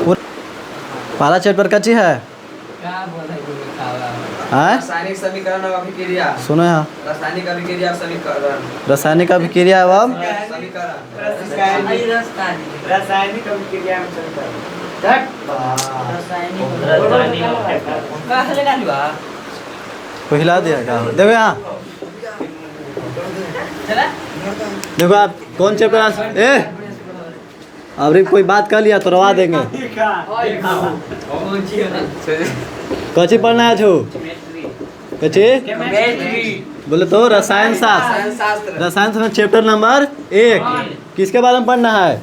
पहला चैप्टर का चीज है रासायनिक समीकरण और अभिक्रिया। सुनो यहाँ रासायनिक अभिक्रिया और समीकरण। रासायनिक अभिक्रिया एवं समीकरण। रासायनिक अभिक्रिया में समीकरण। को हिला दिया क्या देखो यहाँ देखो आप कौन चैप्टर ए अभी कोई बात कर लिया तो रवा देंगे। कची पढ़ना है छो कची बोले तो रसायन शास्त्र। रसायन शास्त्र में चैप्टर नंबर 1 किसके बारे में पढ़ना है?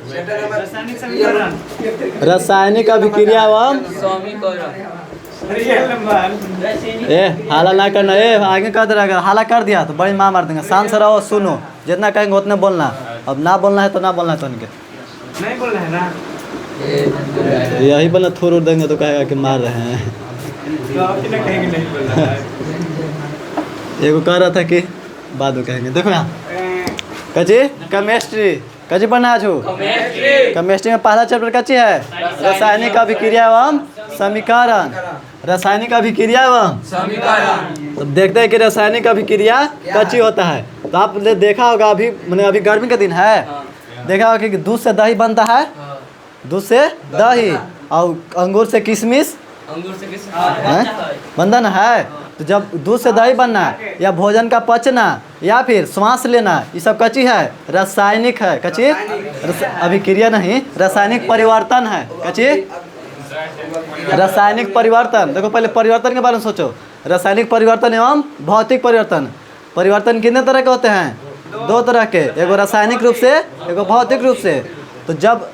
रासायनिक अभिक्रिया एवं ए हाला ना करना ए आगे कर देगा हाला कर दिया तो बड़ी माँ मार देंगे। शांत से रहो सुनो जितना कहेंगे उतने बोलना। अब ना बोलना है तो ना बोलना है तो उनके नहीं बोल रहे हैं ना यही बोलना थोड़ उड़ देंगे तो कहेगा कि मार रहे हैं। तो आप कितना कहेंगे नहीं बोल रहा है। एगो कह रहा था कि बाद में कहेंगे। देखो यहाँ कची केमिस्ट्री कची पढ़ना है छो केमिस्ट्री में पहला चैप्टर कची है रासायनिक अभिक्रिया एवं समीकरण। रासायनिक अभिक्रिया एवं समीकरण। तो देखते हैं कि रासायनिक अभिक्रिया कच्ची होता है। तो आपने देखा होगा अभी मैंने अभी गर्मी का दिन है देखा होगा कि दूध से दही बनता है दूध से दही और अंगूर से किशमिश बनता ना है। तो जब दूध से दही बनना या भोजन का पचना या फिर श्वास लेना ये सब कच्ची है रासायनिक है। कच्ची अभिक्रिया नहीं रासायनिक परिवर्तन है। कच्ची रासायनिक परिवर्तन। देखो पहले परिवर्तन के बारे में सोचो। रासायनिक परिवर्तन एवं भौतिक परिवर्तन। परिवर्तन कितने तरह के होते हैं? 2 तरह के, एगो रासायनिक रूप से एगो भौतिक रूप से। तो जब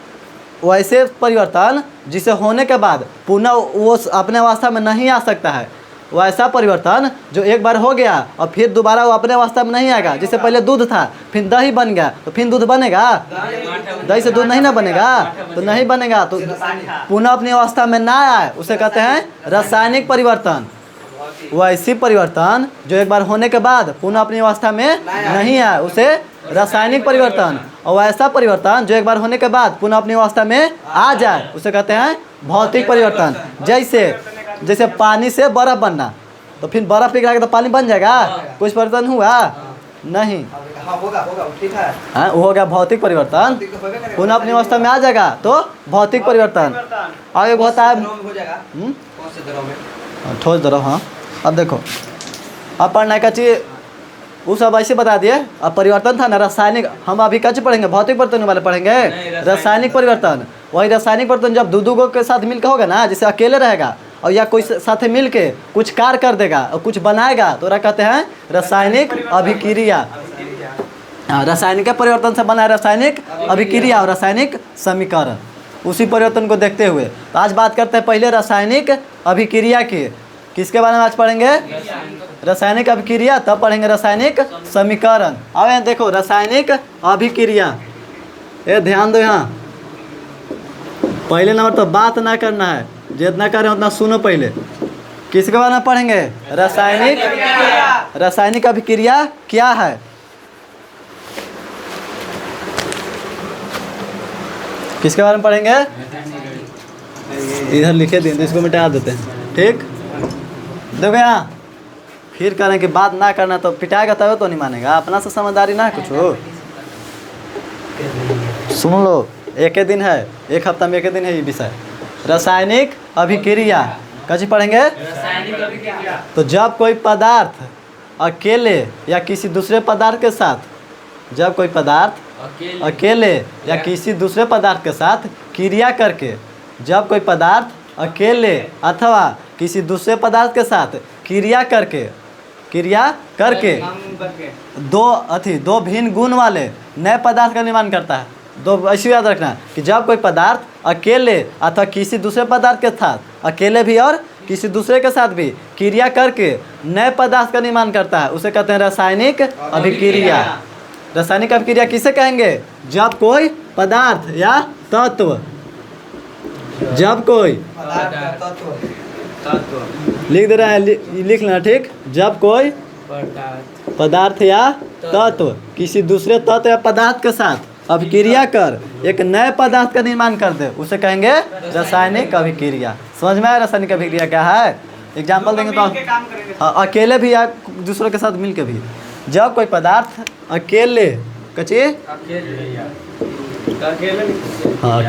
वैसे परिवर्तन जिसे होने के बाद पुनः वो अपने अवस्था में नहीं आ सकता है वैसा परिवर्तन जो एक बार हो गया और फिर दोबारा वो अपने अवस्था में नहीं आएगा। जैसे पहले दूध था फिर दही बन गया तो फिर दूध बनेगा? दही से दूध नहीं ना बनेगा तो नहीं बनेगा। तो पुनः अपनी अवस्था में ना आए उसे कहते हैं रासायनिक परिवर्तन। वैसी परिवर्तन जो एक बार होने के बाद पुनः अपनी अवस्था में नहीं आए उसे रासायनिक परिवर्तन। और वैसा परिवर्तन जो एक बार होने के बाद पुनः अपनी अवस्था में आ जाए उसे कहते हैं भौतिक परिवर्तन। जैसे पानी से बर्फ बनना तो फिर बर्फ पिघला तो पानी बन जाएगा? कुछ परिवर्तन हुआ नहीं। हाँ वो हो गया भौतिक परिवर्तन। पुनः अपनी अवस्था में आ जाएगा तो भौतिक परिवर्तन। और एक होता है ठोस दरो। हाँ अब देखो अब पढ़ना का चीज वो सब ऐसे बता दिए। अब परिवर्तन था ना रासायनिक हम अभी कच्चे पढ़ेंगे भौतिक परिवर्तन वाले पढ़ेंगे रासायनिक परिवर्तन। वही रासायनिक परिवर्तन जब दो के साथ मिलकर होगा ना जैसे अकेले रहेगा और या कोई साथ मिल के कुछ कार्य कर देगा और कुछ बनाएगा तो कहते हैं रासायनिक अभिक्रिया। रासायनिक परिवर्तन से बना है रासायनिक अभिक्रिया और रासायनिक समीकरण। उसी परिवर्तन को देखते हुए तो आज बात करते हैं पहले रासायनिक अभिक्रिया की। किसके बारे में आज पढ़ेंगे? रासायनिक अभिक्रिया तब पढ़ेंगे रासायनिक समीकरण। अब यहाँ देखो रासायनिक अभिक्रिया ये ध्यान दो। यहाँ पहले नंबर तो बात ना करना है जितना करें उतना सुनो। पहले किसके बारे में पढ़ेंगे? रासायनिक अभिक्रिया क्या है? किसके बारे में पढ़ेंगे? इधर लिखे दिन तो इसको मिटा देते हैं। ठीक देखो यहाँ फिर करें कि बात ना करना तो पिटाएगा तब तो नहीं मानेगा। अपना से समझदारी ना कुछ हो। सुन लो एक ही दिन है एक हफ्ता में एक ही दिन है ये विषय रासायनिक अभिक्रिया। कैसे पढ़ेंगे? तो जब कोई पदार्थ अकेले या किसी दूसरे पदार्थ के साथ जब कोई पदार्थ अकेले या किसी दूसरे पदार्थ के साथ क्रिया करके जब कोई पदार्थ अकेले अथवा किसी दूसरे पदार्थ के साथ क्रिया करके दो भिन्न गुण वाले नए पदार्थ का निर्माण करता है। दो ऐसे याद रखना कि जब कोई पदार्थ अकेले अथवा किसी दूसरे पदार्थ के साथ अकेले भी और किसी दूसरे के साथ भी क्रिया करके नए पदार्थ का निर्माण करता है उसे कहते हैं रासायनिक अभिक्रिया। रासायनिक अभिक्रिया किसे कहेंगे? जब कोई पदार्थ या तत्व जब कोई लिख दे रहा है लिख लेना। ठीक जब कोई पदार्थ या तत्व किसी दूसरे तत्व या पदार्थ के साथ अभिक्रिया कर एक नए पदार्थ का निर्माण कर दे उसे कहेंगे रासायनिक अभिक्रिया। समझ में आया रासायनिक अभिक्रिया क्या है? एग्जाम्पल देंगे तो मिल के काम करेंगे। हाँ, अकेले भी या दूसरों के साथ मिल के भी। जब कोई पदार्थ अकेले कची हाँ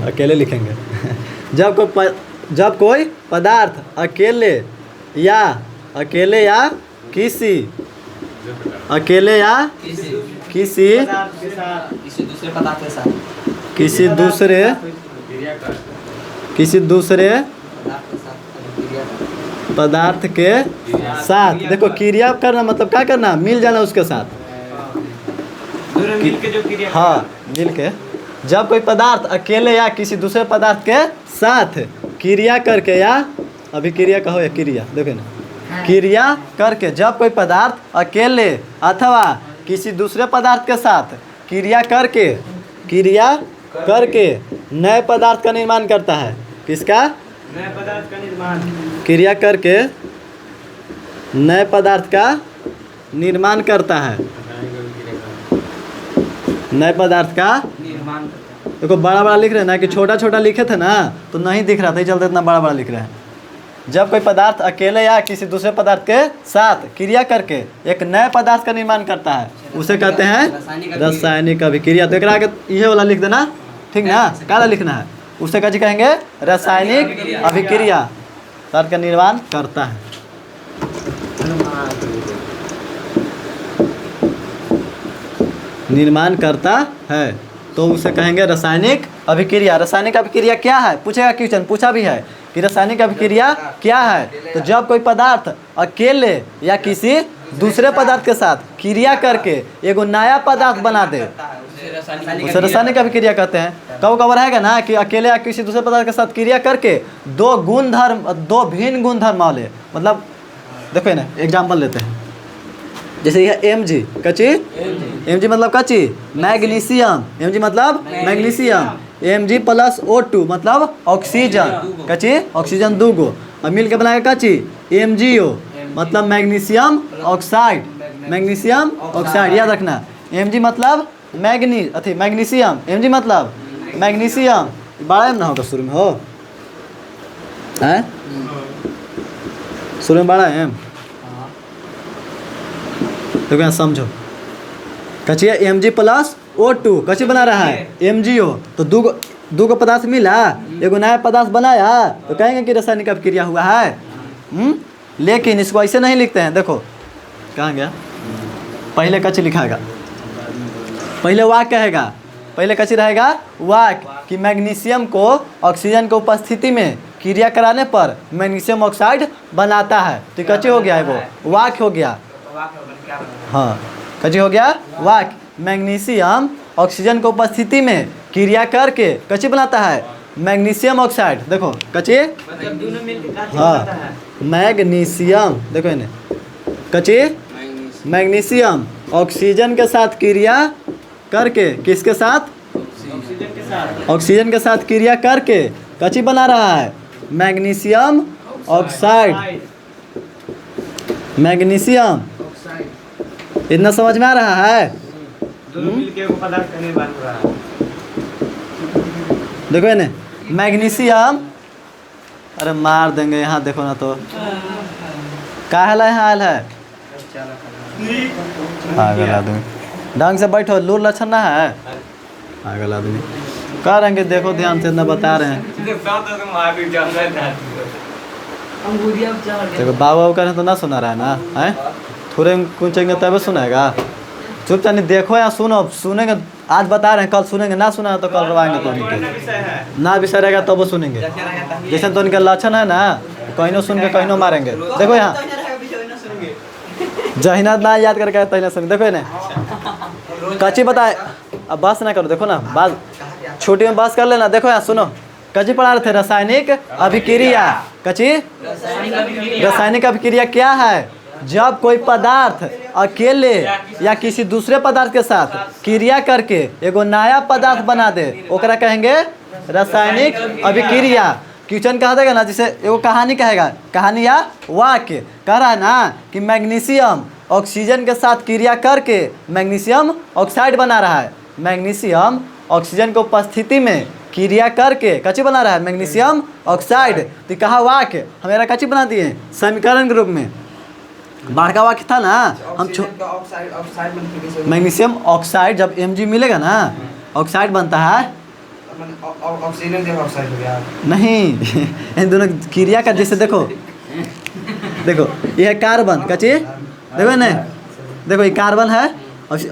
अकेले लिखेंगे जब कोई पदार्थ अकेले या किसी किसी दूसरे पदार्थ के साथ किसी दूसरे पदार्थ के साथ अभिक्रिया पदार्थ के साथ देखो क्रिया करना मतलब क्या करना, मिल जाना उसके साथ। दोनों मिल के जो क्रिया हाँ मिल के जब कोई पदार्थ अकेले या किसी दूसरे पदार्थ के साथ क्रिया करके या अभिक्रिया कहो या क्रिया देखो ना क्रिया करके जब कोई पदार्थ अकेले अथवा किसी दूसरे पदार्थ के साथ क्रिया करके नए पदार्थ का निर्माण करता है। किसका? नए पदार्थ का निर्माण। क्रिया करके नए पदार्थ का निर्माण करता है। नए पदार्थ का निर्माण देखो बड़ा बड़ा लिख रहे हैं ना कि छोटा छोटा लिखे थे ना तो नहीं दिख रहा था, चलते इतना बड़ा बड़ा लिख रहे हैं। जब कोई पदार्थ अकेले या किसी दूसरे पदार्थ के साथ क्रिया करके एक नए पदार्थ का निर्माण करता है उसे कहते हैं रासायनिक अभिक्रिया। तो एक आगे ये वाला लिख देना, ठीक ना? क्या लिखना है उसे कभी कहेंगे रासायनिक अभिक्रिया पदार्थ का निर्माण करता है। निर्माण करता है तो उसे कहेंगे रासायनिक अभिक्रिया। रासायनिक अभिक्रिया क्या है पूछेगा क्वेश्चन, पूछा भी है कि रासायनिक अभिक्रिया क्या है। तो जब कोई पदार्थ अकेले या किसी दूसरे पदार्थ के साथ क्रिया करके एगो नया पदार्थ बना दे उसे रासायनिक अभिक्रिया कहते हैं। कब रहेगा ना कि अकेले या किसी दूसरे पदार्थ के साथ क्रिया करके दो भिन्न गुणधर्म वाले, मतलब देखो ना एग्जाम्पल लेते हैं जैसे यह Mg कची Mg मतलब कची मैग्नीशियम, Mg मतलब मैग्नीशियम, Mg प्लस O2 मतलब ऑक्सीजन, कची ऑक्सीजन दूगो और मिल के बनाएगा कची MgO मतलब मैग्नीशियम ऑक्साइड, मैग्नीशियम ऑक्साइड याद रखना। Mg मतलब मैग्नीशियम, Mg मतलब मैग्नीशियम बड़ा एम ना होगा शुरू में हो है शुरू में बड़ा एम तो क्या समझो कचिए Mg प्लस O2 कची बना रहा है MgO। तो दूगो पदार्थ मिला एगो नया पदार्थ बनाया तो कहेंगे कि रासायनिक अभिक्रिया हुआ है। लेकिन इसको ऐसे नहीं लिखते हैं। देखो कहाँ गया, पहले कची लिखाएगा, पहले वाक कहेगा, पहले कची रहेगा वाक कि मैग्नीशियम को ऑक्सीजन की उपस्थिति में क्रिया कराने पर मैग्नीशियम ऑक्साइड बनाता है। तो कची हो गया है वो वाक हो गया। हाँ कची हो गया वाक मैग्नीशियम ऑक्सीजन की उपस्थिति में क्रिया करके कची बनाता है मैग्नीशियम ऑक्साइड। देखो कची मतलब दोनों मिल के काम हाँ करता है। मैग्नीशियम देखो इन्हें कची मैग्नीशियम ऑक्सीजन के साथ क्रिया करके किसके साथ ऑक्सीजन के साथ क्रिया करके कची बना रहा है मैग्नीशियम ऑक्साइड, मैग्नीशियम। इतना समझ में आ रहा है? दोनों मिल के एक पदार्थ का निर्माण हो रहा है। देखो इन्हें मैग्नीशियम, अरे मार देंगे यहाँ देखो ना तो का है हाल है पागल आदमी। ढंग से बैठो, लूर लक्षण ना है पागल आदमी। कह रहे हैं कि देखो ध्यान से, इतना बता रहे हैं। देखो बाबू कह रहे तो ना सुना रहा है ना है, थोड़े कुंचेंगे तब सुनेगा। चुपचाप नहीं देखो या सुनो, सुनेंगे आज बता रहे हैं, कल सुनेंगे, ना सुना तो कल रवाएंगे तो उनके ना विषय रहेगा तब वो सुनेंगे। जैसे तो उनके लक्षण है ना, कहीं सुन के कहीं मारेंगे। देखो यहाँ जहिना ना याद करके तहिना सुन। देखो ना कच्ची बताए, अब बस ना करो। देखो ना बात छोटी में बस कर लेना। देखो यहाँ सुनो, कच्ची पढ़ा रहे थे रासायनिक अभिक्रिया। कच्ची रासायनिक अभिक्रिया क्या है? जब कोई पदार्थ अकेले या किसी दूसरे पदार्थ के साथ क्रिया करके एगो नया पदार्थ बना दे ओकरा कहेंगे रासायनिक अभिक्रिया। क्वेश्चन कहा देगा ना, जैसे एगो कहानी कहेगा, कहानी या वाक्य कह रहा है ना कि मैग्नीशियम ऑक्सीजन के साथ क्रिया करके मैग्नीशियम ऑक्साइड बना रहा है। मैग्नीशियम ऑक्सीजन की उपस्थिति में क्रिया करके कच्ची बना रहा है मैग्नीशियम ऑक्साइड। तो कहा वाक्य हमेरा कच्ची बना दिए समीकरण के रूप में। बाढ़ का वाक्य था ना हम मैग्नीशियम ऑक्साइड जब Mg मिलेगा ना ऑक्साइड बनता है ऑक्सीजन जब ऑक्साइड हो गया नहीं इन दोनों क्रिया का जैसे देखो ये है कार्बन कच्ची देखो ना देखो ये कार्बन है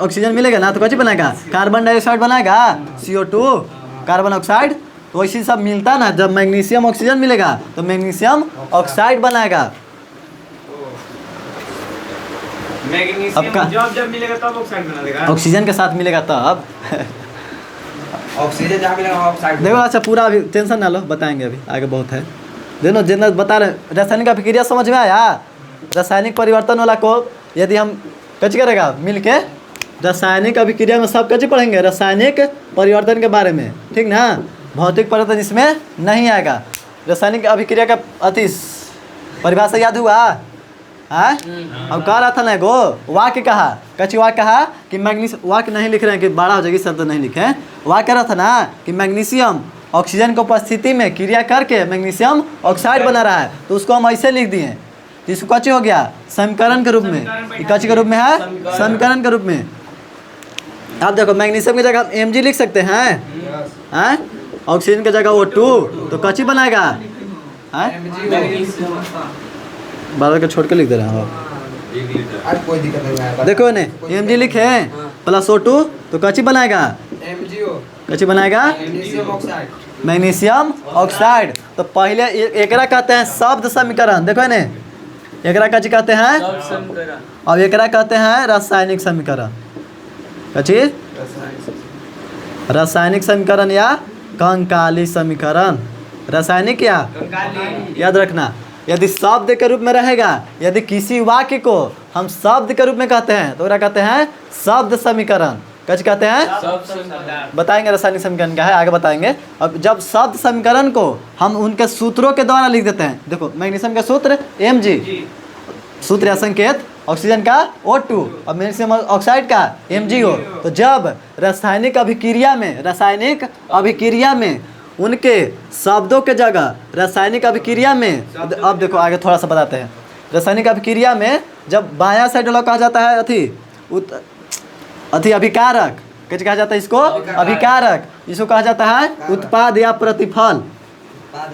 ऑक्सीजन मिलेगा ना तो कच्ची बनाएगा कार्बन डाइऑक्साइड बनाएगा CO2 कार्बन ऑक्साइड। तो वैसे सब मिलता ना जब मैग्नीशियम ऑक्सीजन मिलेगा तो मैग्नीशियम ऑक्साइड बनाएगा। मैग्नीशियम का- जब मिलेगा तब ऑक्साइड बना देगा। ऑक्सीजन के साथ मिलेगा तब ऑक्सीजन जहाँ मिलेगा ऑक्साइड देखो अच्छा पूरा अभी टेंशन ना लो बताएंगे अभी आगे बहुत है। देखो जितना बता रहे रासायनिक अभिक्रिया समझ में आया। रासायनिक परिवर्तन वाला को यदि हम कच्ची करेगा मिल के रासायनिक अभिक्रिया में सब कच्ची पढ़ेंगे रासायनिक परिवर्तन के बारे में ठीक ना। भौतिक परिवर्तन इसमें नहीं आएगा। रासायनिक अभिक्रिया का अति परिभाषा याद हुआ हाँ अब कह रहा था ना गो वाक्य कहा कच्ची वाक्य कहा कि मैग्नीशियम वाक्य नहीं लिख रहे हैं कि बड़ा हो जाएगी शब्द नहीं लिखे वाक्य कह रहा था ना कि मैग्नीशियम ऑक्सीजन की उपस्थिति में क्रिया करके मैग्नीशियम ऑक्साइड बना रहा है तो उसको हम ऐसे लिख दिए तो इसको कच्ची हो गया समीकरण के रूप में। ये कच्ची के रूप में है समीकरण के रूप में। आप देखो मैग्नीशियम की जगह Mg लिख सकते हैं हैं ऑक्सीजन की जगह O2 तो कच्ची बनाएगा बारह का छोड़ के लिख दे रहे हैं आप। आज कोई दिक्कत नहीं आएगा। देखो ने Mg लिखे प्लस O2 तो कच्ची बनाएगा MgO कच्ची बनाएगा मैग्नीशियम ऑक्साइड मैग्नीशियम ऑक्साइड। तो पहले एकरा कहते हैं शब्द समीकरण देखो ने एकरा कच्ची कहते हैं और एकरा कहते हैं रासायनिक समीकरण कच्ची रासायनिक समीकरण या कंकाली समीकरण रासायनिक या याद रखना। यदि शब्द के रूप में रहेगा यदि किसी वाक्य को हम शब्द के रूप में कहते हैं तो ओकरा कहते हैं शब्द समीकरण कच्ची कहते हैं बताएंगे रासायनिक समीकरण क्या है आगे बताएंगे। अब जब शब्द समीकरण को हम उनके सूत्रों के द्वारा लिख देते हैं देखो मैग्नीशियम का सूत्र Mg सूत्र या संकेत ऑक्सीजन का O2 और मैग्नीशियम ऑक्साइड का MgO। तो जब रासायनिक अभिक्रिया में उनके शब्दों के जगह रासायनिक अभिक्रिया में अब देखो आगे थोड़ा सा बताते हैं। रासायनिक अभिक्रिया में जब बायां साइड वाला कहा जाता है अभिकारक कैसे कहा जाता है इसको अभिकारक इसको कहा जाता है उत्पाद या प्रतिफल।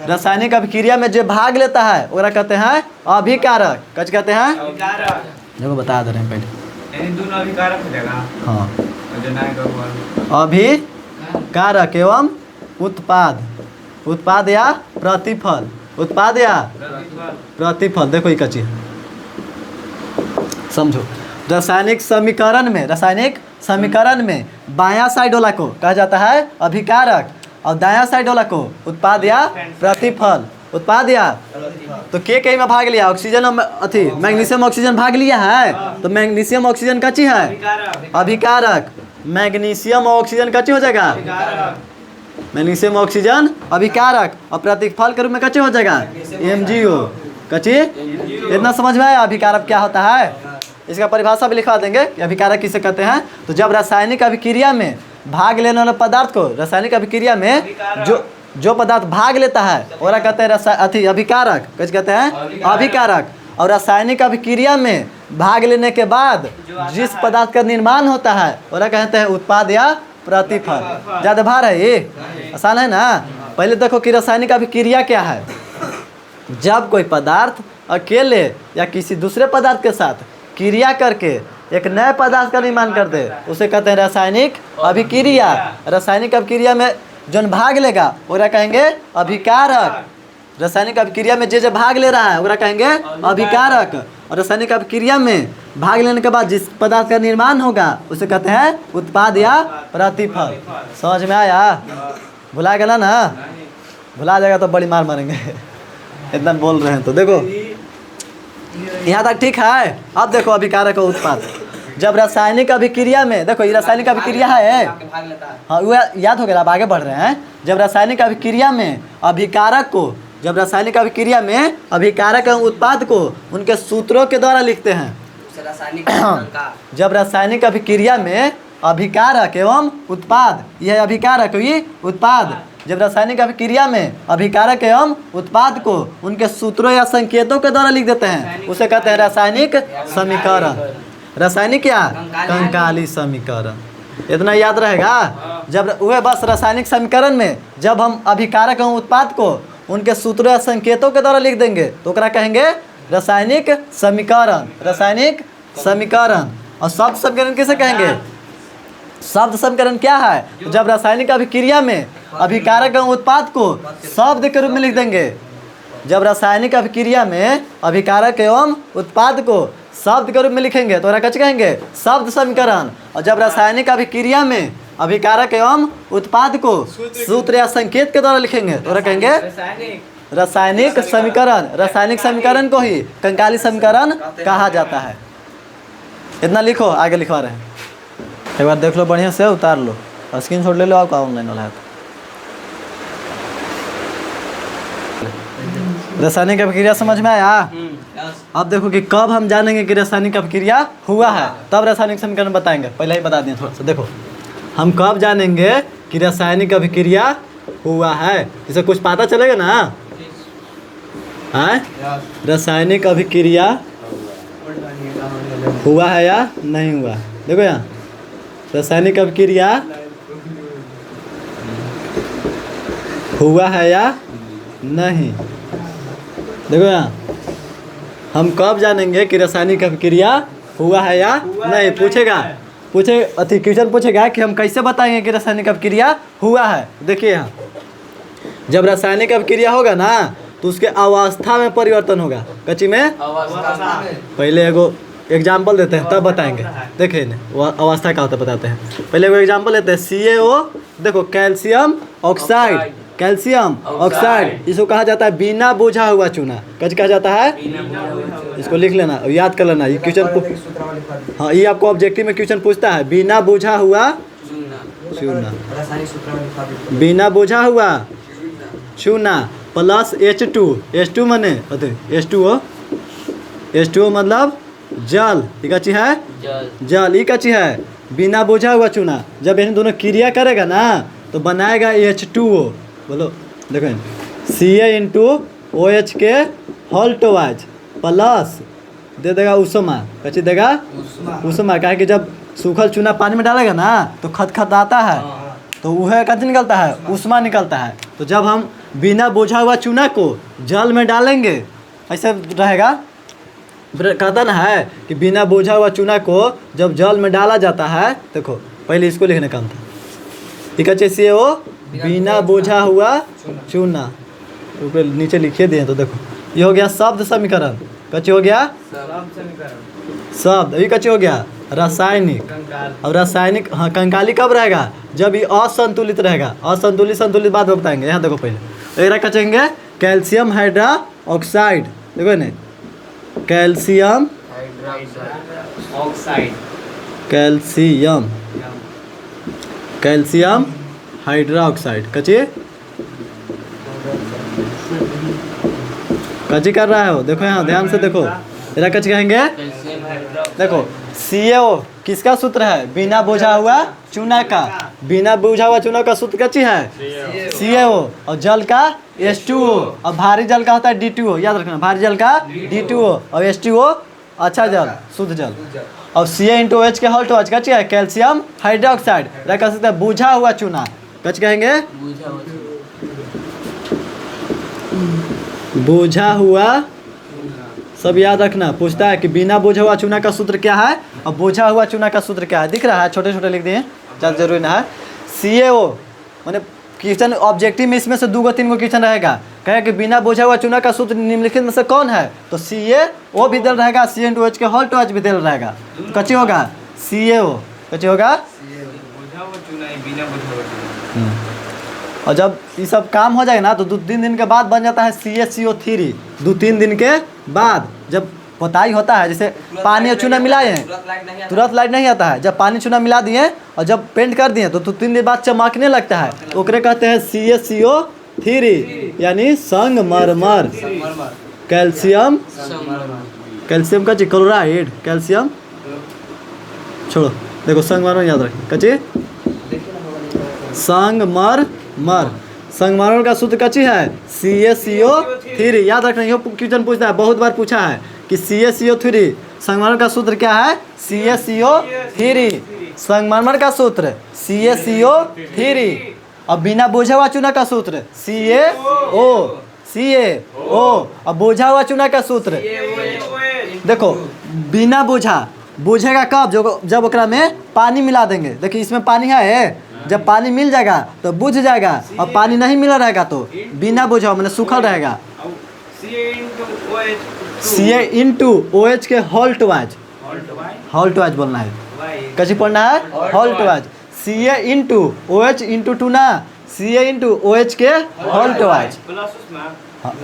रासायनिक अभिक्रिया में जो भाग लेता है ओकरा कहते हैं अभिकारक कैसे कहते हैं देखो बता दे रहे हैं पहले यानी दोनों अभिकारक हो जाएगा। हाँ और जो ना का अभिकारक एवं उत्पाद या प्रतिफल उत्पाद या प्रतिफल देखो ये कच्ची समझो। रासायनिक समीकरण में बायां साइड वाला को कहा जाता है अभिकारक और दायां साइड वाला को उत्पाद या प्रतिफल उत्पाद या तो के कहीं में भाग लिया ऑक्सीजन मैग्नीशियम ऑक्सीजन भाग लिया है तो मैग्नीशियम ऑक्सीजन कच्ची है अभिकारक मैग्नीशियम ऑक्सीजन कच्ची हो जाएगा मैग्नीशियम ऑक्सीजन अभिकारक और प्रतिफल के रूप में कच्ची हो जाएगा MgO कच्ची। इतना समझ में आया अभिकारक क्या होता है इसका परिभाषा भी लिखा देंगे कि अभिकारक किसे कहते हैं। तो जब रासायनिक अभिक्रिया में भाग लेने वाले पदार्थ को रासायनिक अभिक्रिया में जो पदार्थ भाग लेता है ओरा कहते हैं अभिकारक कैसे कहते हैं अभिकारक। और रासायनिक अभिक्रिया में भाग लेने के बाद जिस पदार्थ का निर्माण होता है ओरा कहते हैं उत्पाद या प्रतिफल। ज़्यादा भार है ये आसान है ना। पहले देखो कि रासायनिक अभिक्रिया क्या है। जब कोई पदार्थ अकेले या किसी दूसरे पदार्थ के साथ क्रिया करके एक नए पदार्थ का निर्माण कर दे उसे कहते हैं रासायनिक अभिक्रिया। रासायनिक अभिक्रिया में जो भाग लेगा ओरा कहेंगे अभिकारक। रासायनिक अभिक्रिया में जो भाग ले रहा है ओरा कहेंगे अभिकारक। और रासायनिक अभिक्रिया में भाग लेने के बाद जिस पदार्थ का निर्माण होगा उसे कहते हैं उत्पाद या प्रतिफल। समझ में आया भुला गया ना भुला जाएगा तो बड़ी मार मारेंगे इतना बोल रहे हैं। तो देखो यहाँ तक ठीक है। अब देखो अभिकारक और उत्पाद जब रासायनिक अभिक्रिया में देखो ये रासायनिक अभिक्रिया है हाँ वो याद हो गया। अब आगे बढ़ रहे हैं। जब रासायनिक अभिक्रिया में अभिकारक को जब रासायनिक अभिक्रिया में अभिकारक एवं उत्पाद को उनके सूत्रों के द्वारा लिखते हैं। जब रासायनिक अभिक्रिया में अभिकारक एवं उत्पाद, यह अभिकारक ये उत्पाद। जब रासायनिक अभिक्रिया में अभिकारक एवं उत्पाद को उनके सूत्रों या संकेतों के द्वारा लिख देते हैं, उसे कहते हैं रासायनिक समीकरण। रासायनिक क्या? कंकाली समीकरण। इतना याद रहेगा। जब वह बस रासायनिक समीकरण में जब हम अभिकारक एवं उत्पाद को उनके सूत्रों या संकेतों के द्वारा लिख देंगे तो क्या कहेंगे? रासायनिक समीकरण। रासायनिक समीकरण। और शब्द समीकरण किसे कहेंगे? शब्द समीकरण क्या है? जब रासायनिक अभिक्रिया में अभिकारक एवं उत्पाद को शब्द के रूप में लिख देंगे। जब रासायनिक अभिक्रिया में अभिकारक एवं उत्पाद को शब्द के रूप में लिखेंगे तो क्या कहेंगे? शब्द समीकरण। और जब रासायनिक अभिक्रिया में अभिकारक एवं उत्पाद को सूत्र या संकेत के द्वारा लिखेंगे तो क्या कहेंगे? रासायनिक समीकरण। रासायनिक समीकरण को ही कंकाली समीकरण कहा जाता है। इतना लिखो, आगे लिखवा रहे हैं। एक बार देख लो, बढ़िया से उतार लो, स्क्रीनशॉट ले लो आपका ऑनलाइन वाला है। रासायनिक अभिक्रिया समझ में आया? अब देखो कि कब हम जानेंगे कि रासायनिक अभिक्रिया हुआ है, तब रासायनिक समीकरण बताएंगे। पहले ही बता दिए थोड़ा सा। देखो हम कब जानेंगे कि रासायनिक अभिक्रिया हुआ है, इसे कुछ पता चलेगा ना? रासायनिक अभिक्रिया हुआ है या नहीं हुआ? देखो यहाँ रासायनिक अभिक्रिया हुआ है या नहीं। देखो यहाँ हम कब जानेंगे कि रासायनिक अभिक्रिया हुआ है या नहीं। क्वेश्चन पूछेगा कि हम कैसे बताएंगे कि रासायनिक अभिक्रिया हुआ है। देखिए यहाँ जब रासायनिक अभिक्रिया होगा ना तो उसके अवस्था में परिवर्तन होगा। कच्ची में पहले एगो एग्जाम्पल देते हैं तब बताएंगे। देखिए अवस्था क्या होता है बताते हैं। पहले एगो एग्जाम्पल लेते हैं। CaO, देखो कैल्शियम ऑक्साइड। कैल्शियम ऑक्साइड इसको कहा जाता है बिना बुझा हुआ चूना। कच कहा जाता है, इसको लिख लेना, याद कर लेना। ये क्वेश्चन, हाँ ये आपको ऑब्जेक्टिव में क्वेश्चन पूछता है। बिना बुझा हुआ चूना, बिना बुझा हुआ चूना प्लस H2। H2 माने H2O मतलब जल। ये क्या चीज है? जल। ये क्या चीज है? बिना बुझा हुआ चूना। जब इन दोनों क्रिया करेगा ना तो बनाएगा H2O। बोलो देखो Ca*OH के होल टोवाइज प्लस दे देगा उष्मा। कैसे देगा? उष्मा। क्या है कि जब सूखल चूना पानी में डालेगा ना तो खदखदाता है, तो वह कैसे निकलता है? उष्मा निकलता है। तो जब हम बिना बुझा हुआ चूना को जल में डालेंगे, ऐसे रहेगा। कहता ना है कि बिना बुझा हुआ चूना को जब जल में डाला जाता है, देखो पहले इसको लिखने का था। ठीक है, जैसे वो बिना बुझा हुआ चूना ऊपर नीचे लिखे दिए। तो देखो ये हो गया शब्द समीकरण। कच्चे हो गया शब्द। अभी कच्चे हो गया रासायनिक। और रासायनिक, हाँ कंकाली कब रहेगा? जब ये असंतुलित रहेगा। असंतुलित संतुलित बात बताएंगे। यहाँ देखो पहले एक कचेंगे कैल्शियम हाइड्रोक्साइड। देखो ना कैल्शियम हाइड्रोक्साइड कच्चे कच्ची कर रहा है वो। देखो यहाँ ध्यान से देखो, जरा कच्ची कहेंगे। देखो CaO किसका सूत्र है? बिना बुझा हुआ चूना का। बिना बुझा हुआ चूना का सूत्र कच्ची है CaO। और जल का H2O। और भारी जल का होता है D2O। याद रखना, भारी जल का D2O और H2O अच्छा जल, शुद्ध जल। और Ca*OH के होल टोवाइज कच्ची है कैल्शियम हाइड्रोक्साइड। कह सकते हैं बुझा हुआ चूना। कच कहेंगे बुझा हुआ। सब याद रखना। पूछता है कि बिना बुझा हुआ चूना का सूत्र क्या है और बुझा हुआ चूना का सूत्र क्या है। दिख रहा है, छोटे छोटे लिख दिए, ज़्यादा जरूरी ना है। CaO मैंने क्वेश्चन ऑब्जेक्टिव में इसमें से 2-3 गो क्वेश्चन रहेगा। कहे कि बिना बुझा हुआ चूना का सूत्र निम्नलिखित में से कौन है? तो CaO भी दिल रहेगा, Ca*OH के होल टोवाइज भी दिल रहेगा। तो कच्ची होगा CaO। कच्ची होगा। और जब ये सब काम हो जाएगा ना तो 2-3 दिन के बाद बन जाता है CaCO3। 2-3 दिन के बाद जब पोताई होता है, जैसे पानी और चूना मिलाए हैं, तुरंत लाइट नहीं आता है। जब पानी चूना मिला दिए और जब पेंट कर दिए तो 2-3 दिन बाद चमकने लगता है। ओकरे कहते हैं CaCO3 यानी संगमरमर। कैल्शियम का क्लोराइड, कैल्शियम छोड़ो देखो संगमरमर याद रखें कच्ची संगमरमर संगमरमर का सूत्र कच्ची है CaCO3 याद रखना। ये क्वेश्चन पूछता है, बहुत बार पूछा है कि CaCO3 संगमरमर का सूत्र क्या है CaCO3 संगमरमर का सूत्र CaCO3। अब बिना बोझा हुआ चूना का सूत्र CaO अब बोझा हुआ चूना का सूत्र देखो बिना बोझा बोझेगा कब जब ओकरा में पानी मिला देंगे। देखिए इसमें पानी है, जब पानी मिल जाएगा तो बुझ जाएगा, और पानी नहीं मिला रहेगा तो बिना बोझा मैंने सूखल रहेगा। CaOH के होल टू वाइज बोलना है, कैसे पढ़ना है whole two wise CaOH into two ना CaOH के होल टू वाइज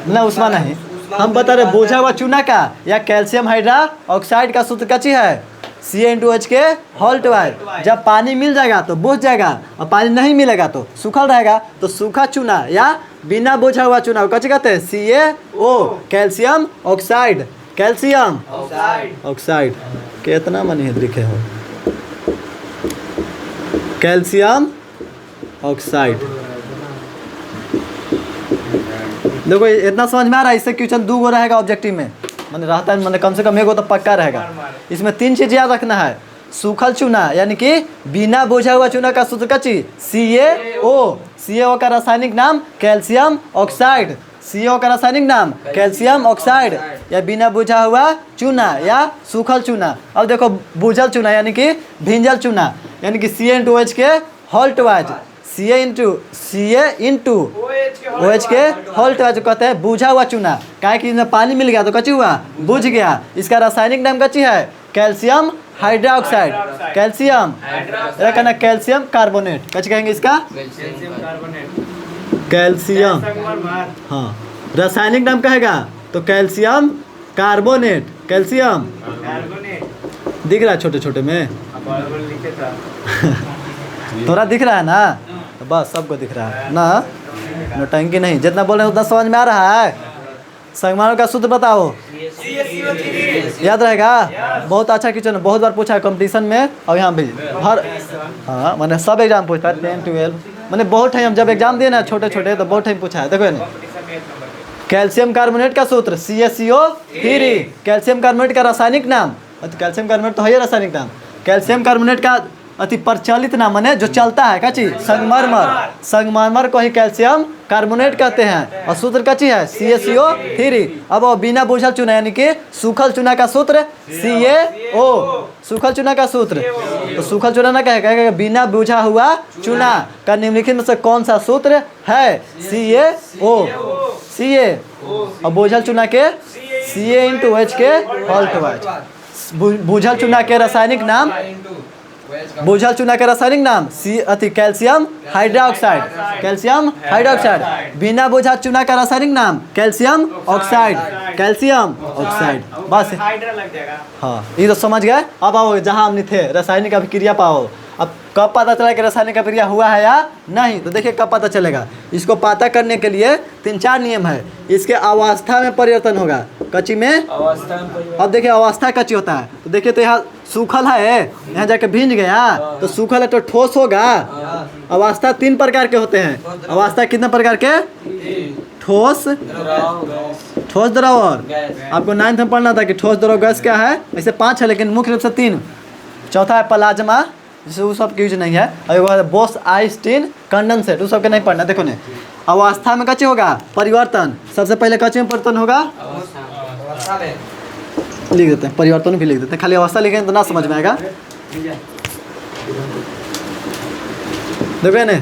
ना उसमें नहीं। हम बता रहे बोझा हुआ चूना का या कैल्शियम हाइड्रोक्साइड का सूत्र कच्ची है CaOH के होल टू वाइज। जब पानी मिल जाएगा तो बुझ जाएगा, और पानी नहीं मिलेगा तो सूखल रहेगा। तो सूखा चूना या बिना बोझा हुआ चूना कच्ची कहते हैं CaO कैल्शियम ऑक्साइड कितना मनी लिखे हो कैल्शियम ऑक्साइड। देखो इतना समझ में आ रहा है, इससे क्वेश्चन 2 गो रहेगा ऑब्जेक्टिव में, मैंने रहता है मैंने कम से कम 1 गो तो पक्का रहेगा। इसमें 3 चीज़ याद रखना है, सूखल चूना यानी कि बिना बोझा हुआ चूना का सूत्र कच्ची CaO का रासायनिक नाम कैल्शियम ऑक्साइड CO का रासायनिक नाम कैल्शियम ऑक्साइड या बिना बुझा हुआ चूना या सूखल चूना। अब देखो बुझल चूना यानी कि भिंजल चूना यानी कि CaOH के होल टू वाइज CaOH के होल टू वाइज कहते हैं बुझा हुआ चूना। काहे कि इसमें पानी मिल गया तो कच्ची हुआ बुझ गया। इसका रासायनिक नाम कच्ची है कैल्शियम हाइड्रोक्साइड कैल्शियम कार्बोनेट कच्ची कहेंगे इसका कैल्शियम। हाँ रासायनिक नाम कहेगा तो कैल्शियम कार्बोनेट दिख रहा है छोटे छोटे में थोड़ा दिख रहा है ना, तो बस सबको दिख रहा है ना, नौटंकी नहीं। जितना बोल रहे हैं उतना समझ में आ रहा है। संगमरमर का सूत्र बताओ याद रहेगा। बहुत अच्छा क्वेश्चन है, बहुत बार पूछा है कंपटीशन में और यहाँ भी हर हाँ मैंने सब एग्जाम पूछता है 10, 12 मैंने बहुत टाइम जब एग्जाम दिए ना छोटे छोटे तो बहुत टाइम पूछा है। देखो ना कैल्शियम कार्बोनेट का सूत्र CaCO3 कैल्शियम कार्बोनेट का रासायनिक नाम कैल्शियम कार्बोनेट तो है रासायनिक नाम। कैल्शियम कार्बोनेट का अति प्रचलित नाम माने जो चलता है कच्ची संगमरमर को ही कैल्शियम कार्बोनेट कहते हैं और सूत्र कच्ची है CaCO3। अब वो बिना बोझल चूना यानी कि सूखल चूना का सूत्र CaO सूखल चूना का सूत्र। तो सूखल चूना ना कहेगा बिना बोझा हुआ चूना का निम्नलिखित में से कौन सा सूत्र है CaO और बोझल चूना के CaOH के होल टू वाइज। बोझल चूना के रासायनिक नाम बोझल चूना का रासायनिक नाम कैल्शियम हाइड्रोक्साइड बिना बोझा चूना का रासायनिक नाम कैल्शियम ऑक्साइड बस हाँ ये तो समझ गए। अब आओ जहाँ हमने थे रासायनिक अभिक्रिया पाओ। अब कब पता चला कि रासायनिक अभिक्रिया हुआ है या नहीं, तो देखिए कब पता चलेगा। इसको पता करने के लिए 3-4 नियम है। इसके अवस्था में परिवर्तन होगा कच्ची में अब देखिए अवस्था कच्ची होता है तो देखिए तो यहाँ सूखल है यहाँ जाके भींज गया तो सूखल है तो ठोस होगा। अवस्था 3 प्रकार के होते हैं। अवस्था कितने प्रकार के ठोस द्रव और आपको 9th में पढ़ना था कि ठोस द्रव गैस क्या है। ऐसे 5 है लेकिन मुख्य रूप से 3। चौथा है प्लाज्मा जिसे वो सब यूज नहीं है। और बोस आइंस्टीन कंडेंसेट उस सब के नहीं पढ़ना। देखो ने अवस्था में कच्चे होगा परिवर्तन। सबसे पहले कच्चे में परिवर्तन होगा लिख देते हैं, परिवर्तन भी लिख देते हैं। खाली अवस्था लिखेंगे तो ना समझ में आएगा। देखो ने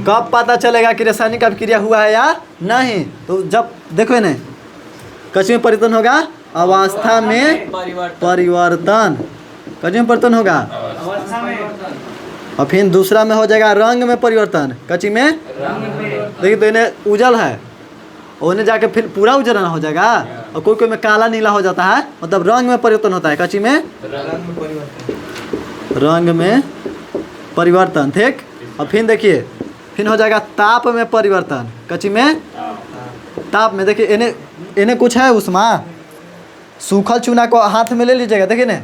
कब पता चलेगा कि रासायनिक अभिक्रिया हुआ है या नहीं, तो जब देखो ने कच्चे में परिवर्तन होगा अवस्था में परिवर्तन कच्चे में परिवर्तन होगा और फिर दूसरा में हो जाएगा रंग में परिवर्तन। कच्ची में देखिए तो इन्हें उजल है उन्हें जाके फिर पूरा उजला हो जाएगा और कोई कोई में काला नीला हो जाता है, मतलब रंग में परिवर्तन होता है। कच्ची में रंग में परिवर्तन ठीक। और फिर देखिए फिर हो जाएगा ताप में परिवर्तन। कच्ची में ताप में देखिए इन्हें कुछ है उसमें सूखल चूना को हाथ में ले लीजिएगा। देखिए ना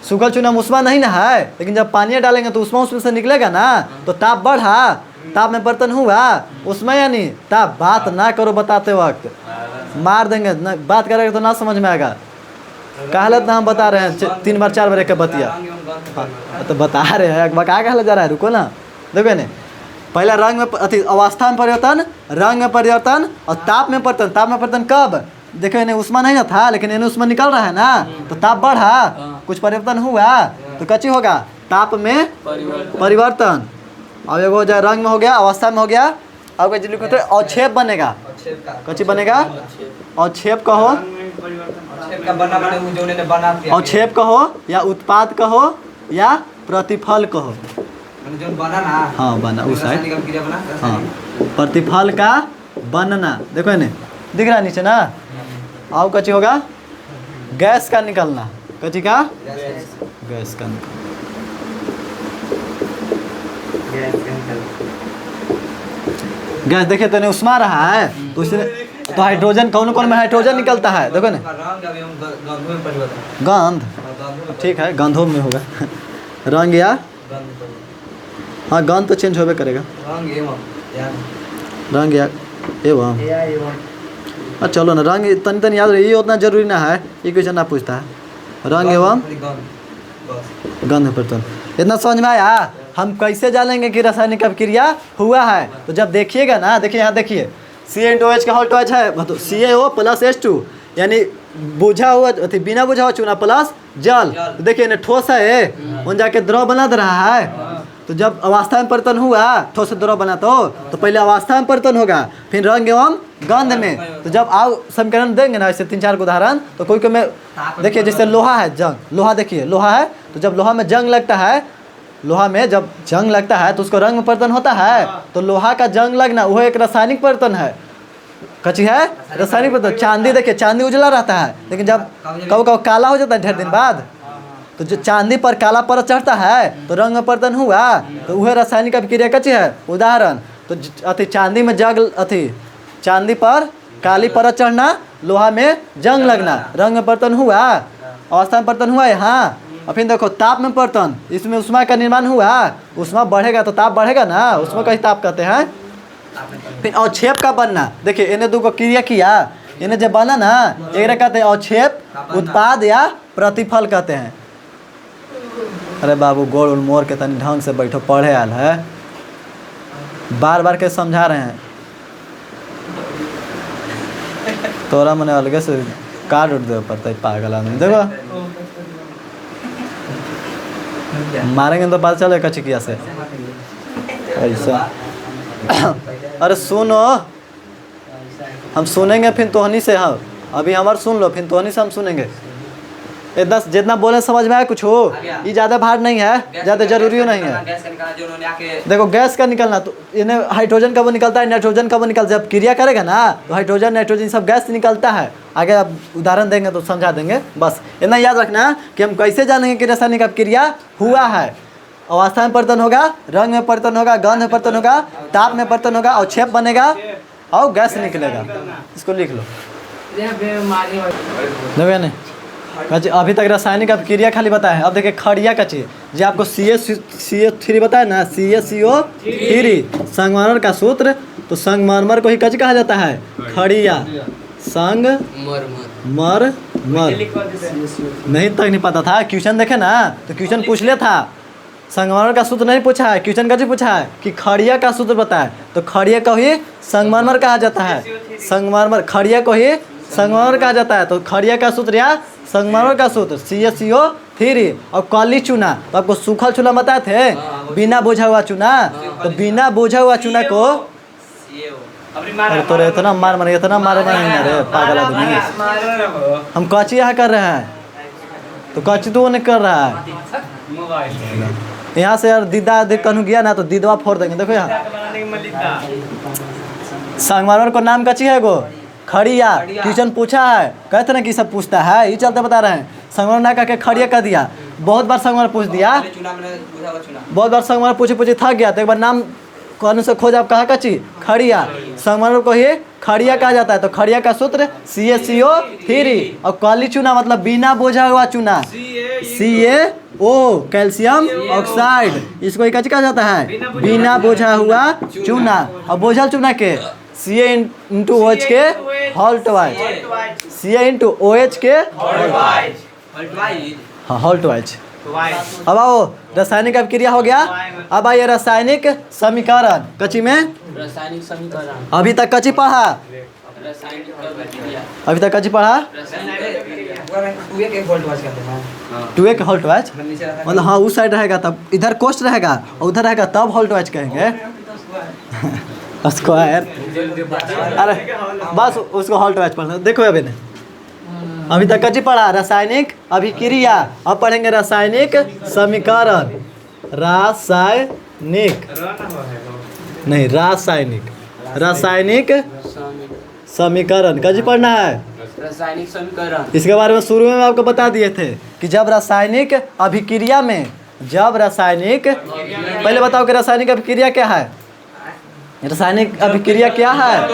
सूखल चूना में उष्मा नहीं ना है, लेकिन जब पानी डालेंगे तो उष्मा उसमें से निकलेगा ना, तो ताप बढ़ा, ताप में बर्तन हुआ, उसमें या नहीं ताप। बात ना करो बताते वक्त, मार देंगे ना, बात करेंगे तो ना समझ में आएगा। कहलत ना हम बता रहे हैं 3 बार 4 बार एक बतिया। हाँ, तो बता रहे हैं, बका कहला जा रहा है, रुको ना। देखो ने पहला रंग में अति अवस्था में परिवर्तन, रंग में परिवर्तन और ताप में परिवर्तन। ताप में परिवर्तन कब? देखो इन्हें उष्मा नहीं ना था, लेकिन इन्हें उष्मा निकल रहा है ना, तो ताप बढ़ा, कुछ परिवर्तन हुआ तो कच्ची होगा ताप में परिवर्तन। अब एगो हो जाए रंग में हो गया, अवस्था में हो गया। अब लिखो तो अवक्षेप बनेगा, कच्ची बनेगा अवक्षेप कहो, अवक्षेप कहो या उत्पाद कहो या प्रतिफल कहो। हाँ बना उस साइड, हाँ प्रतिफल का बनना। देखो इन्हें दिख रहा है नीचे ना। आओ कच्ची होगा गैस का निकलना, कच्ची का गैस का निकलना। गैस देखिए तो उष्मा रहा है, तो इसलिए तो हाइड्रोजन कौन कौन में हाइड्रोजन निकलता है। देखो ना गंध, ठीक है गंधों में होगा रंग या हाँ गंध तो चेंज होबे करेगा, रंग या एवं। अच्छा चलो ना रंग तन तन याद रही, ये उतना जरूरी ना है, ये क्वेश्चन ना पूछता है। रंग एवं गंध परिवर्तन इतना समझ में आया। हम कैसे जानेंगे कि रासायनिक अभिक्रिया हुआ है? तो जब देखिएगा ना, देखिए यहाँ देखिए CaO2 का होल टॉच है, मतलब CaO प्लस H2 यानी बुझा हुआ अथी बिना बुझा हुआ चूना प्लस जल। तो देखिए ना ठोस है, उन जाके द्रव बना दे रहा है। तो जब अवस्था में परिवर्तन हुआ ठोस से द्रव बना तो पहले अवस्था में परिवर्तन होगा, फिर रंग एवं गंध में। तो जब आओ समीकरण देंगे ना ऐसे 3-4 उदाहरण, तो कोई में देखिए जैसे लोहा है जंग, लोहा देखिए लोहा है, तो जब लोहा में जंग लगता है, लोहा में जब जंग लगता है तो उसको रंग में परिवर्तन होता है। तो लोहा का जंग लगना वह एक रासायनिक परिवर्तन है, कच्ची है रासायनिक परिवर्तन। चांदी देखिए चांदी उजला रहता है, लेकिन जब कब काला हो जाता है ढेर दिन बाद, तो जो चांदी पर काला परत चढ़ता है तो रंग में परिवर्तन हुआ, तो वह रासायनिक अभिक्रिया कच्ची है। उदाहरण तो अति चांदी में जग अति चांदी पर काली परत चढ़ना, लोहा में जंग लगना, रंग में परिवर्तन हुआ, अवस्था में परिवर्तन हुआ यहाँ। और फिर देखो ताप में परिवर्तन, इसमें उष्मा का निर्माण हुआ, उष्मा बढ़ेगा तो ताप बढ़ेगा ना, उसमें कहीं ताप कहते हैं। फिर अवक्षेप का बनना, देखिए इन्हें दो को क्रिया किया, इन्हें जब बना ना एक कहते हैं अवक्षेप, उत्पाद या प्रतिफल कहते हैं। अरे बाबू गोड़ उड़ मोड़ के तनी ढंग से बैठो, पढ़े आल है, बार बार के समझा रहे हैं। तोरा मने अलगे से काट उठ दे पड़ता है पागल आदमी। देखो मारेंगे तो पता चलेगा चिकिया से ऐसा। अरे सुनो, हम सुनेंगे फिर तोहनी से, हम अभी हमार सुन लो फिर तोहनी से हम सुनेंगे। इतना जितना बोले समझ में आया कुछ हो, ये ज़्यादा भार नहीं है, ज़्यादा जरूरी नहीं है। देखो गैस का निकलना, तो इन्हें हाइड्रोजन कब निकलता है, नाइट्रोजन कब निकलता है। जब क्रिया करेगा ना तो हाइड्रोजन नाइट्रोजन सब गैस निकलता है। आगे आप उदाहरण देंगे तो समझा देंगे। बस इतना याद रखना कि हम कैसे जानेंगे कि रासायनिक अभिक्रिया हुआ है। अवस्था में परिवर्तन होगा, रंग में परिवर्तन होगा, गंध में परिवर्तन होगा, ताप में परिवर्तन होगा, अवक्षेप बनेगा और गैस निकलेगा। इसको लिख लो। नहीं अभी तक रासायनिक अभिक्रिया खाली बताया है। अब देखिए खड़िया का चीज जो आपको CaCO3 बताया ना, CaCO3 संगमरमर का सूत्र। तो संगमरमर को ही कच कहा जाता है, खड़िया संगमरमर। नहीं तक नहीं पता था, क्वेश्चन देखे ना तो क्वेश्चन पूछ लिया था, संगमरमर का सूत्र नहीं पूछा है, क्वेश्चन का पूछा है कि खड़िया का सूत्र बताए। तो खड़िया को ही संगमरमर कहा जाता है, संगमरमर खड़िया को ही संगमरमर कहा जाता है। तो खड़िया का सूत्र या संगमरमर का सूत्र CaCO3। और काली चूना तो आपको सूखल चूना बताए थे, बिना बोझा हुआ चूना। तो बिना बोझा हुआ चूना को अरे तो इतना मार मारे, इतना मारे मारे पागल आदमी। हम कच्ची यहाँ कर रहे हैं, तो कच्ची तो वो नहीं कर रहा है। यहाँ से यार दीदा कहूँ गया ना तो दीदवा फोड़ देंगे। देखो यहाँ संगमरमर को नाम कच्ची है गो खड़िया। क्वेश्चन पूछा है, कहते ना कि सब पूछता है, ये चलते बता रहे हैं। संगमरमर ना कह के खड़िया कर दिया, बहुत बार संगमरमर पूछ दिया, बहुत बार संगमरमर पूछे थक गया। तो एक बार नाम कौन से खोज आप कहा कच्ची खड़िया, संगमरमर को ही खड़िया कहा जाता है। तो खड़िया का सूत्र CaCO3। और काली चूना मतलब बिना बोझा हुआ चूना, CaO कैल्शियम ऑक्साइड, इसको क्या कहा जाता है? बिना बोझा हुआ चूना। और बोझल चूना के Ca/OH के हॉल्ट वाइज, Ca/OH के हाँ हॉल्ट वाइज। अब आओ रासायनिक अभिक्रिया हो गया। अब आइए रासायनिक समीकरण। कच्ची में रासायनिक समीकरण, अभी तक कच्ची पढ़ा, रासायनिक अभिक्रिया, अभी तक कच्ची पढ़ा। एक वोल्ट वाच करते हैं। 2 के हॉल्ट वाइज नीचे रखा मतलब हाँ उस साइड रहेगा तब इधर कोस्ट रहेगा और उधर रहेगा तब हॉल्ट वाइज कहेंगे। स्क्वायर, अरे बस उसको हॉल्ट वाइज पढ़ना। देखो अभी ने अभी तक कच्ची पढ़ा रासायनिक अभिक्रिया। अब पढ़ेंगे रासायनिक समीकरण। रासायनिक नहीं रासायनिक, रासायनिक समीकरण कच्ची पढ़ना है। रासायनिक समीकरण, इसके बारे में शुरू में आपको बता दिए थे कि जब रासायनिक अभिक्रिया में, जब रासायनिक, पहले बताओ कि रासायनिक अभिक्रिया क्या है? रासायनिक अभिक्रिया क्या है?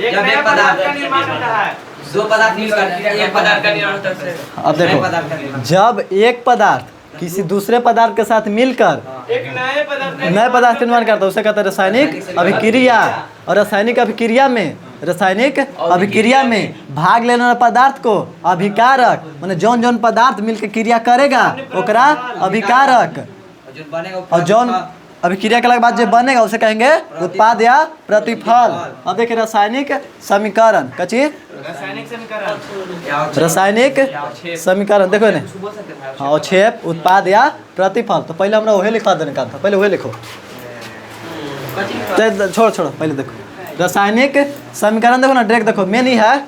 जब एक पदार्थ का निर्माण होता है, दो पदार्थ मिलकर एक पदार्थ का निर्माण होता है। अब देखो जब एक पदार्थ किसी दूसरे पदार्थ के साथ मिलकर एक नए पदार्थ का निर्माण करता है उसे कहते हैं रासायनिक अभिक्रिया। और रासायनिक अभिक्रिया में भाग लेने वाला पदार्थ को अभिकारक, माने जौन जौन पदार्थ मिलकर क्रिया करेगा ओकरा अभिकारक, और जौन अभिक्रिया के बाद जो बनेगा उसे कहेंगे उत्पाद या प्रतिफल। अब देखिए रासायनिक समीकरण कच्ची रासायनिक समीकरण देखो ने हाँ अवक्षेप उत्पाद या प्रतिफल। तो पहले हमरा वही लिखवा देने का था, पहले वही लिखो। छोड़ो पहले देखो रासायनिक समीकरण देखो ना, डायरेक्ट देखो मेन ही है,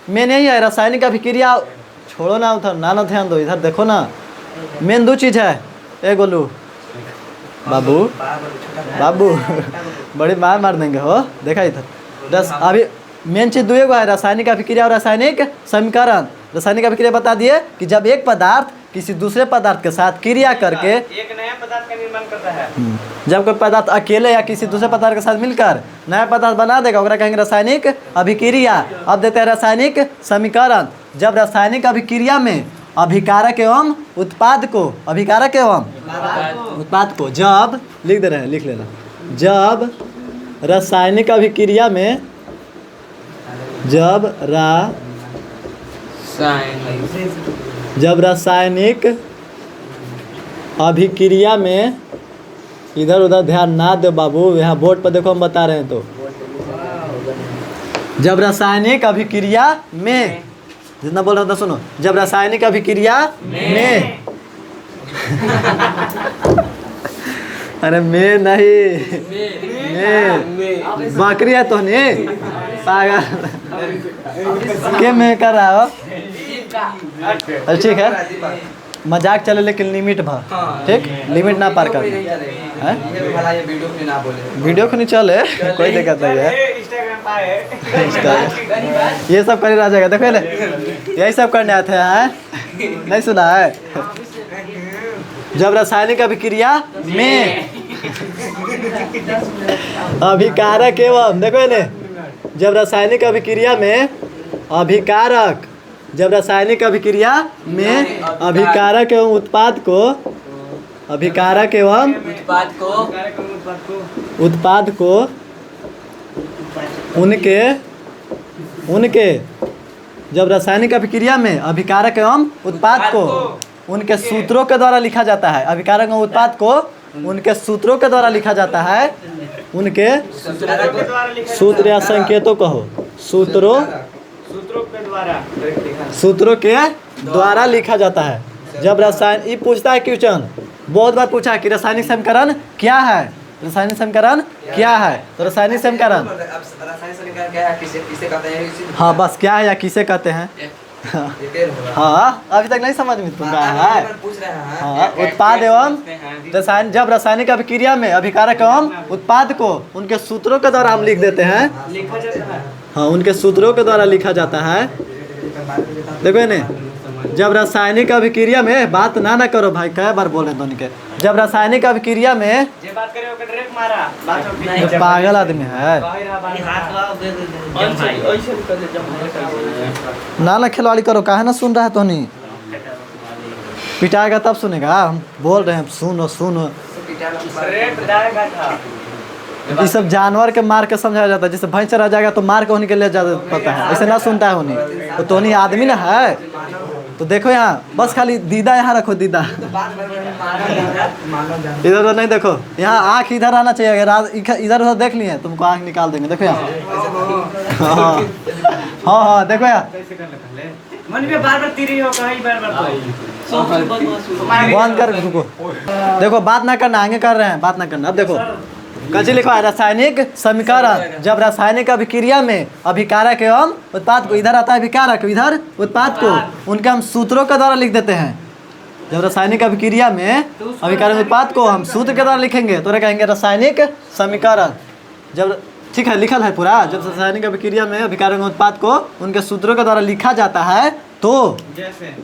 मेन यही है रासायनिक अभिक्रिया। छोड़ो ना उधर ना ध्यान दो, इधर देखो ना मेन 2 चीज़ है। ए गोलू बाबू बाबू बड़ी मार देंगे हो, देखा इधर अभी मेन चीज़ 2 है रासायनिक अभिक्रिया और रासायनिक समीकरण। रासायनिक अभिक्रिया बता दिए कि जब एक पदार्थ किसी दूसरे पदार्थ के साथ क्रिया करके एक नया पदार्थ का निर्माण करता है। जब कोई पदार्थ अकेले या किसी दूसरे पदार्थ के साथ मिलकर नया पदार्थ बना देगा ओकरा कहेंगे रासायनिक अभिक्रिया। अब देते हैं रासायनिक समीकरण। जब रासायनिक अभिक्रिया में अभिकारक एवं उत्पाद को, अभिकारक एवं उत्पाद को, जब लिख दे रहे हैं, लिख लेना। जब रासायनिक अभिक्रिया में, जब रासायनिक अभिक्रिया में, इधर उधर ध्यान ना दो बाबू, यहाँ बोर्ड पर देखो हम बता रहे हैं। तो जब रासायनिक अभिक्रिया में, जितना बोल रहा था सुनो, जब रासायनिक अभिक्रिया में अरे में नहीं में बकरी है तो नहीं पागल के में कर रहा हो। अरे ठीक है मजाक चले लेकिन लिमिट भर, ठीक, लिमिट ना पार कर। वीडियो को नहीं चले कोई दिक्कत नहीं है, ये सब करे रह जाएगा। देखो ना यही सब करने आते हैं, नहीं सुना है? जब रासायनिक अभिक्रिया में अभिकारक एवं, देखो ना जब रासायनिक अभिक्रिया में अभिकारक, जब रासायनिक अभिक्रिया में अभिकारक एवं उत्पाद को, अभिकारक एवं उत्पाद को उनके जब रासायनिक अभिक्रिया में अभिकारक एवं उत्पाद को उनके सूत्रों के द्वारा लिखा जाता है। अभिकारक एवं उत्पाद को उनके सूत्रों के द्वारा लिखा जाता है। उनके सूत्र या संकेतों कहो, सूत्रों के द्वारा लिखा जाता है। जब रसायन ये पूछता है क्वेश्चन, बहुत बार पूछा है कि रासायनिक समीकरण क्या है, रासायनिक समीकरण क्या है। तो रासायनिक समीकरण हाँ बस क्या है या किसे कहते हैं। हाँ अभी तक नहीं समझ में तुमका है। हाँ उत्पाद एवं रसायन, जब रासायनिक अभिक्रिया में अभिकारक एवं उत्पाद को उनके सूत्रों के द्वारा हम लिख देते हैं। हाँ उनके सूत्रों के द्वारा लिखा जाता है। देखो ने जब रासायनिक अभिक्रिया में बात ना करो भाई, कई बार बोले दोनों के। जब रासायनिक अभिक्रिया में जे बात करे ओके डायरेक्ट मारा बात में ये पागल आदमी है ना खिलवाड़ी करो, काहे ना सुन रहा है तो नहीं पिटाएगा तब सुनेगा। हम बोल रहे हैं सुनो सुनो। रेट डालेगा था ये सब जानवर के मार के समझाया जाता है, जैसे भैंस चरा जाएगा तो मार के होने के लिए ज्यादा पता है, ऐसे ना सुनता है होनी। तो तोनी आदमी ना है। तो देखो यहाँ बस खाली दीदा यहाँ रखो, दीदा इधर उधर नहीं देखो। यहाँ आँख इधर आना चाहिए, अगर इधर उधर देख लिए तुमको आँख निकाल देंगे। देखो यहाँ हाँ हाँ देखो यहाँ मन में बार तीरी हो कहीं बार बंद कर रुको। देखो बात ना करना, आगे कर रहे हैं, बात ना करना। अब देखो कल लिखा है रासायनिक समीकरण। जब रासायनिक अभिक्रिया में अभिकारक एवं उत्पाद को, इधर आता है अभिकारक, इधर उत्पाद को, उनके हम सूत्रों के द्वारा लिख देते हैं। जब रासायनिक अभिक्रिया में अभिकारक उत्पाद को हम सूत्र के द्वारा लिखेंगे तो कहेंगे रासायनिक समीकरण। जब ठीक है लिखल है पूरा, जब रासायनिक अभिक्रिया में अभिकारक उत्पाद को उनके सूत्रों के द्वारा लिखा जाता है तो जैसे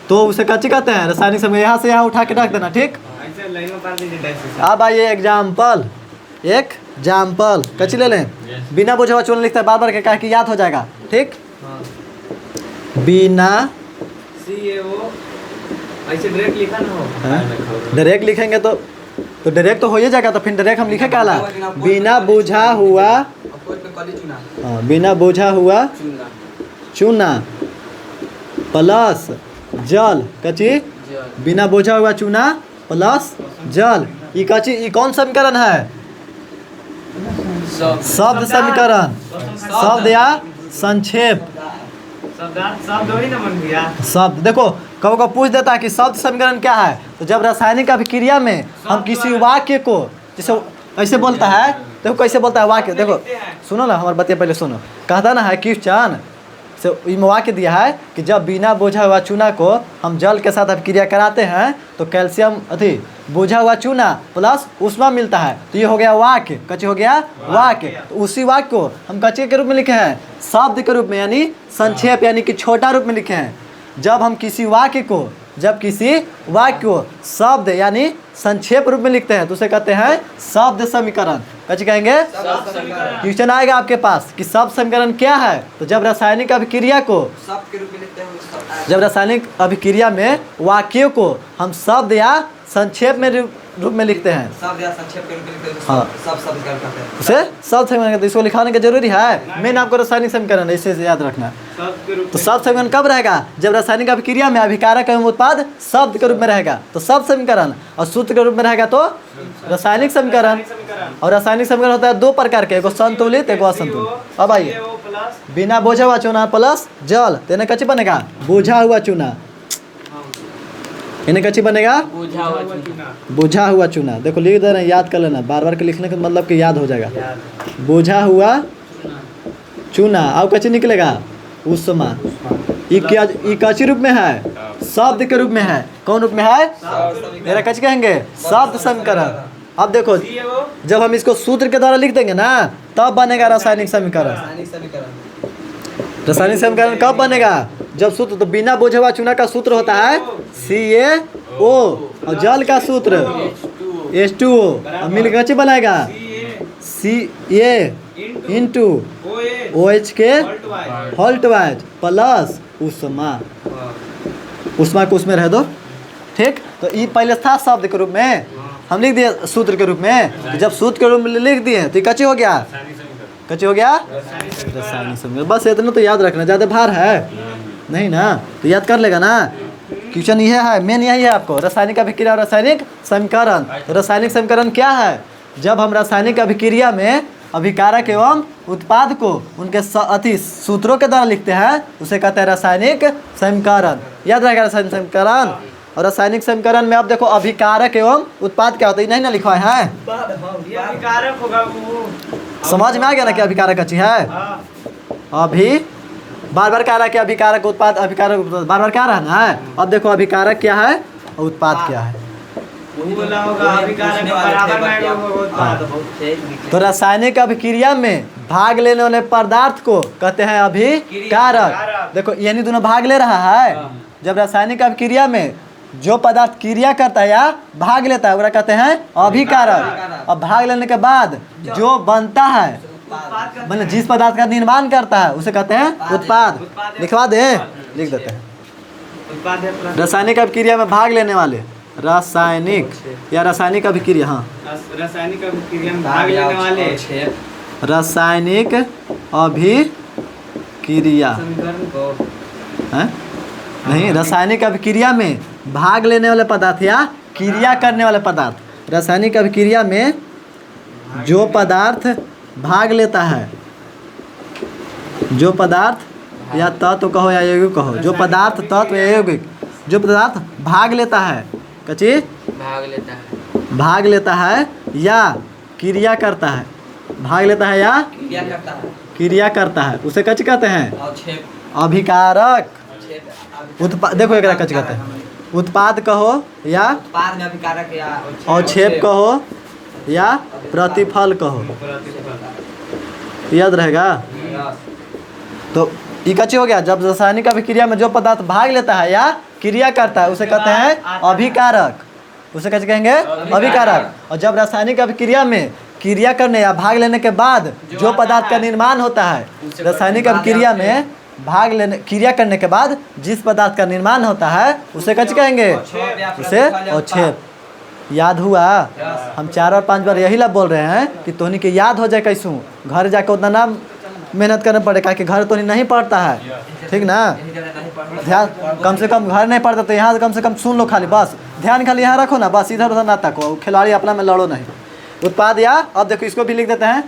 तो उसे कच्ची कहते हैं रासायनिक समीकरण। यहाँ से यहाँ उठा के रख देना, ठीक। ऐसे लाइन में पार दीजिए डायरेक्ट। अब आइए एग्जाम्पल, एक एग्जाम्पल कच्ची ले लें। बिना बुझे हुआ चूर्ण लिखता है बार बार के, कहा कि याद हो जाएगा, ठीक। बिना CAO ऐसे डायरेक्ट लिखा ना हो, डायरेक्ट लिखेंगे तो डायरेक्ट तो हो ही जाएगा। तो फिर डायरेक्ट हम लिखे काला बिना बुझा हुआ, बिना बुझा हुआ चूना प्लस जल, कच्ची बिना बुझा हुआ चूना प्लस जल। ये कच्ची ये कौन समीकरण है? शब्द समीकरण, शब्द या संक्षेप शब्द वही ना बन गया। शब्द। देखो कब को पूछ देता है कि शब्द समीकरण क्या है, तो जब रासायनिक अभिक्रिया में हम किसी वाक्य को, जैसे ऐसे बोलता है, देखो कैसे बोलता है वाक्य, देखो सुनो ना हमारे बतिया पहले सुनो। कहता ना है क्वेश्चन से वाक्य दिया है कि जब बिना बोझा हुआ चूना को हम जल के साथ अभिक्रिया कराते हैं तो कैल्शियम अति बोझा हुआ चूना प्लस ऊष्मा मिलता है। तो ये हो गया वाक्य, कच्ची हो गया वाक्य। तो उसी वाक्य को हम कच्चे के रूप में लिखे हैं, शब्द के रूप में, यानी संक्षेप यानी कि छोटा रूप में लिखे हैं। जब हम किसी वाक्य को, जब किसी वाक्य को शब्द यानी संक्षेप रूप में लिखते हैं तो उसे कहते हैं शब्द समीकरण। कच्ची कहेंगे क्वेश्चन आएगा आपके पास कि शब्द समीकरण क्या है। तो जब रासायनिक अभिक्रिया को, शब्द के रूप में लिखते हैं, जब रासायनिक अभिक्रिया में वाक्यों को हम शब्द या संक्षेप में रूप में लिखते हैं, शब्द या संक्षेप के रूप में लिखते हैं, हाँ। सब समीकरण कहते हैं। उसे शब्द समीकरण कहते हैं। इसको लिखाने का जरूरी है, मेन आपको रासायनिक समीकरण है, इसे याद रखना। तो शब्द समीकरण कब रहेगा? जब रासायनिक अभिक्रिया में अभिकारक एवं उत्पाद शब्द के रूप में रहेगा तो शब्द समीकरण, और सूत्र के रूप में रहेगा तो रासायनिक समीकरण। और रासायनिक समीकरण होता है दो प्रकार के, एगो संतुलित एगो असंतुलित। अब आइए बिना बोझा हुआ चूना प्लस जल, तेने कच्ची बनेगा बोझा हुआ चूना, इन्हें कच्ची बनेगा बुझा हुआ चूना। देखो लिख दे रहे हैं, याद कर लेना, बार बार के लिखने का मतलब कि याद हो जाएगा। बुझा हुआ चूना, अब कच्ची निकलेगा ऊष्मा। ये कच्ची रूप में है, शब्द के रूप में है। कौन रूप में है? मेरा कच्ची कहेंगे शब्द समीकरण। अब देखो जब हम इसको सूत्र के द्वारा लिख देंगे ना तब बनेगा रासायनिक समीकरण। रासायनिक समीकरण कब बनेगा? जब सूत्र, तो बिना बोझा हुआ चूना का सूत्र होता है CaO और जल का सूत्र H2O, और मिलकर कच्ची बनाएगा Ca इंटू OH के होल्ट वाइज प्लस ऊष्मा। ऊष्मा को उसमें रह दो, ठीक। तो ये पहले था शब्द के रूप में, हम लिख दिए सूत्र के रूप में। जब सूत्र के रूप में लिख दिए तो कच्ची हो गया, कच्ची हो गया रासायनिक समीकरण। बस इतना तो याद रखना, ज़्यादा भार है नहीं ना, तो याद कर लेगा ना। क्वेश्चन ये है, मेन यही है आपको, रासायनिक अभिक्रिया और रासायनिक समीकरण। तो रासायनिक समीकरण क्या है? जब हम रासायनिक अभिक्रिया में अभिकारक एवं उत्पाद को उनके अति सूत्रों के द्वारा लिखते हैं उसे कहते हैं रासायनिक समीकरण। याद रहेगा रासायनिक समीकरण। और रासायनिक समीकरण में अब देखो अभिकारक एवं उत्पाद क्या होता है, नहीं ना लिखा है। ये अभिकारक होगा वो, समझ में आ गया ना कि अभिकारक अच्छी है। अभी बार बार कह रहा है कि अभिकारक उत्पाद, अभिकारक उत्पाद बार बार क्या रहा है। अब देखो अभिकारक क्या है और उत्पाद क्या है। बोला होगा अभिकारक बराबर में होगा उत्पाद। तो रासायनिक अभिक्रिया में भाग लेने वाले पदार्थ को कहते हैं अभिकारक। देखो यानी दोनों भाग ले रहा है, जब रासायनिक अभिक्रिया में जो पदार्थ क्रिया करता है या भाग लेता है, वो कहते हैं अभिकारक। और भाग लेने के बाद जो बनता है, मतलब जिस पदार्थ का निर्माण करता है, उसे कहते हैं उत्पाद। लिखवा दे, लिख देते हैं। रासायनिक अभिक्रिया में भाग लेने वाले, रासायनिक या रासायनिक अभिक्रिया, हाँ रासायनिक अभिक्रिया में भाग लेने वाले रासायनिक अभिक्रिया हैं? नहीं, रासायनिक अभिक्रिया में भाग लेने वाले पदार्थ या क्रिया करने वाले पदार्थ। रासायनिक अभिक्रिया में जो पदार्थ भाग लेता है, जो पदार्थ या तत्व कहो या यौगिक कहो, जो पदार्थ तत्व या यौगिक जो पदार्थ भाग लेता है, कची भाग लेता है या क्रिया करता है, भाग लेता है या क्रिया करता है, उसे कच कहते हैं अभिकारक। उत्पाद, देखो एक कच कहते हैं, उत्पाद कहो या उत्पाद में अभिकारक या अवक्षेप कहो या प्रतिफल कहो, याद रहेगा। तो ये कच्ची हो गया। जब रासायनिक अभिक्रिया में जो पदार्थ भाग लेता है या क्रिया करता है, उसे कहते हैं अभिकारक, उसे कैसे कहेंगे अभिकारक। और जब रासायनिक अभिक्रिया में क्रिया करने या भाग लेने के बाद जो पदार्थ का निर्माण होता है, रासायनिक अभिक्रिया में भाग लेने क्रिया करने के बाद जिस पदार्थ का निर्माण होता है, उसे कैसे कहेंगे, उसे अवक्षेप। याद हुआ? हम 4 और 5 बार यही ला बोल रहे हैं कि तोहनी के याद हो जाए कैसू, घर जाकर उतना ना मेहनत करना पड़ेगा कि घर तो नहीं पढ़ता है, ठीक ना। ध्यान कम से कम घर नहीं पढ़ता तो यहाँ कम से कम सुन लो, खाली बस ध्यान खाली यहाँ रखो ना, बस इधर उधर ना तको, खिलाड़ी अपना में लड़ो नहीं। उत्पाद या, अब देखो इसको भी लिख देते हैं,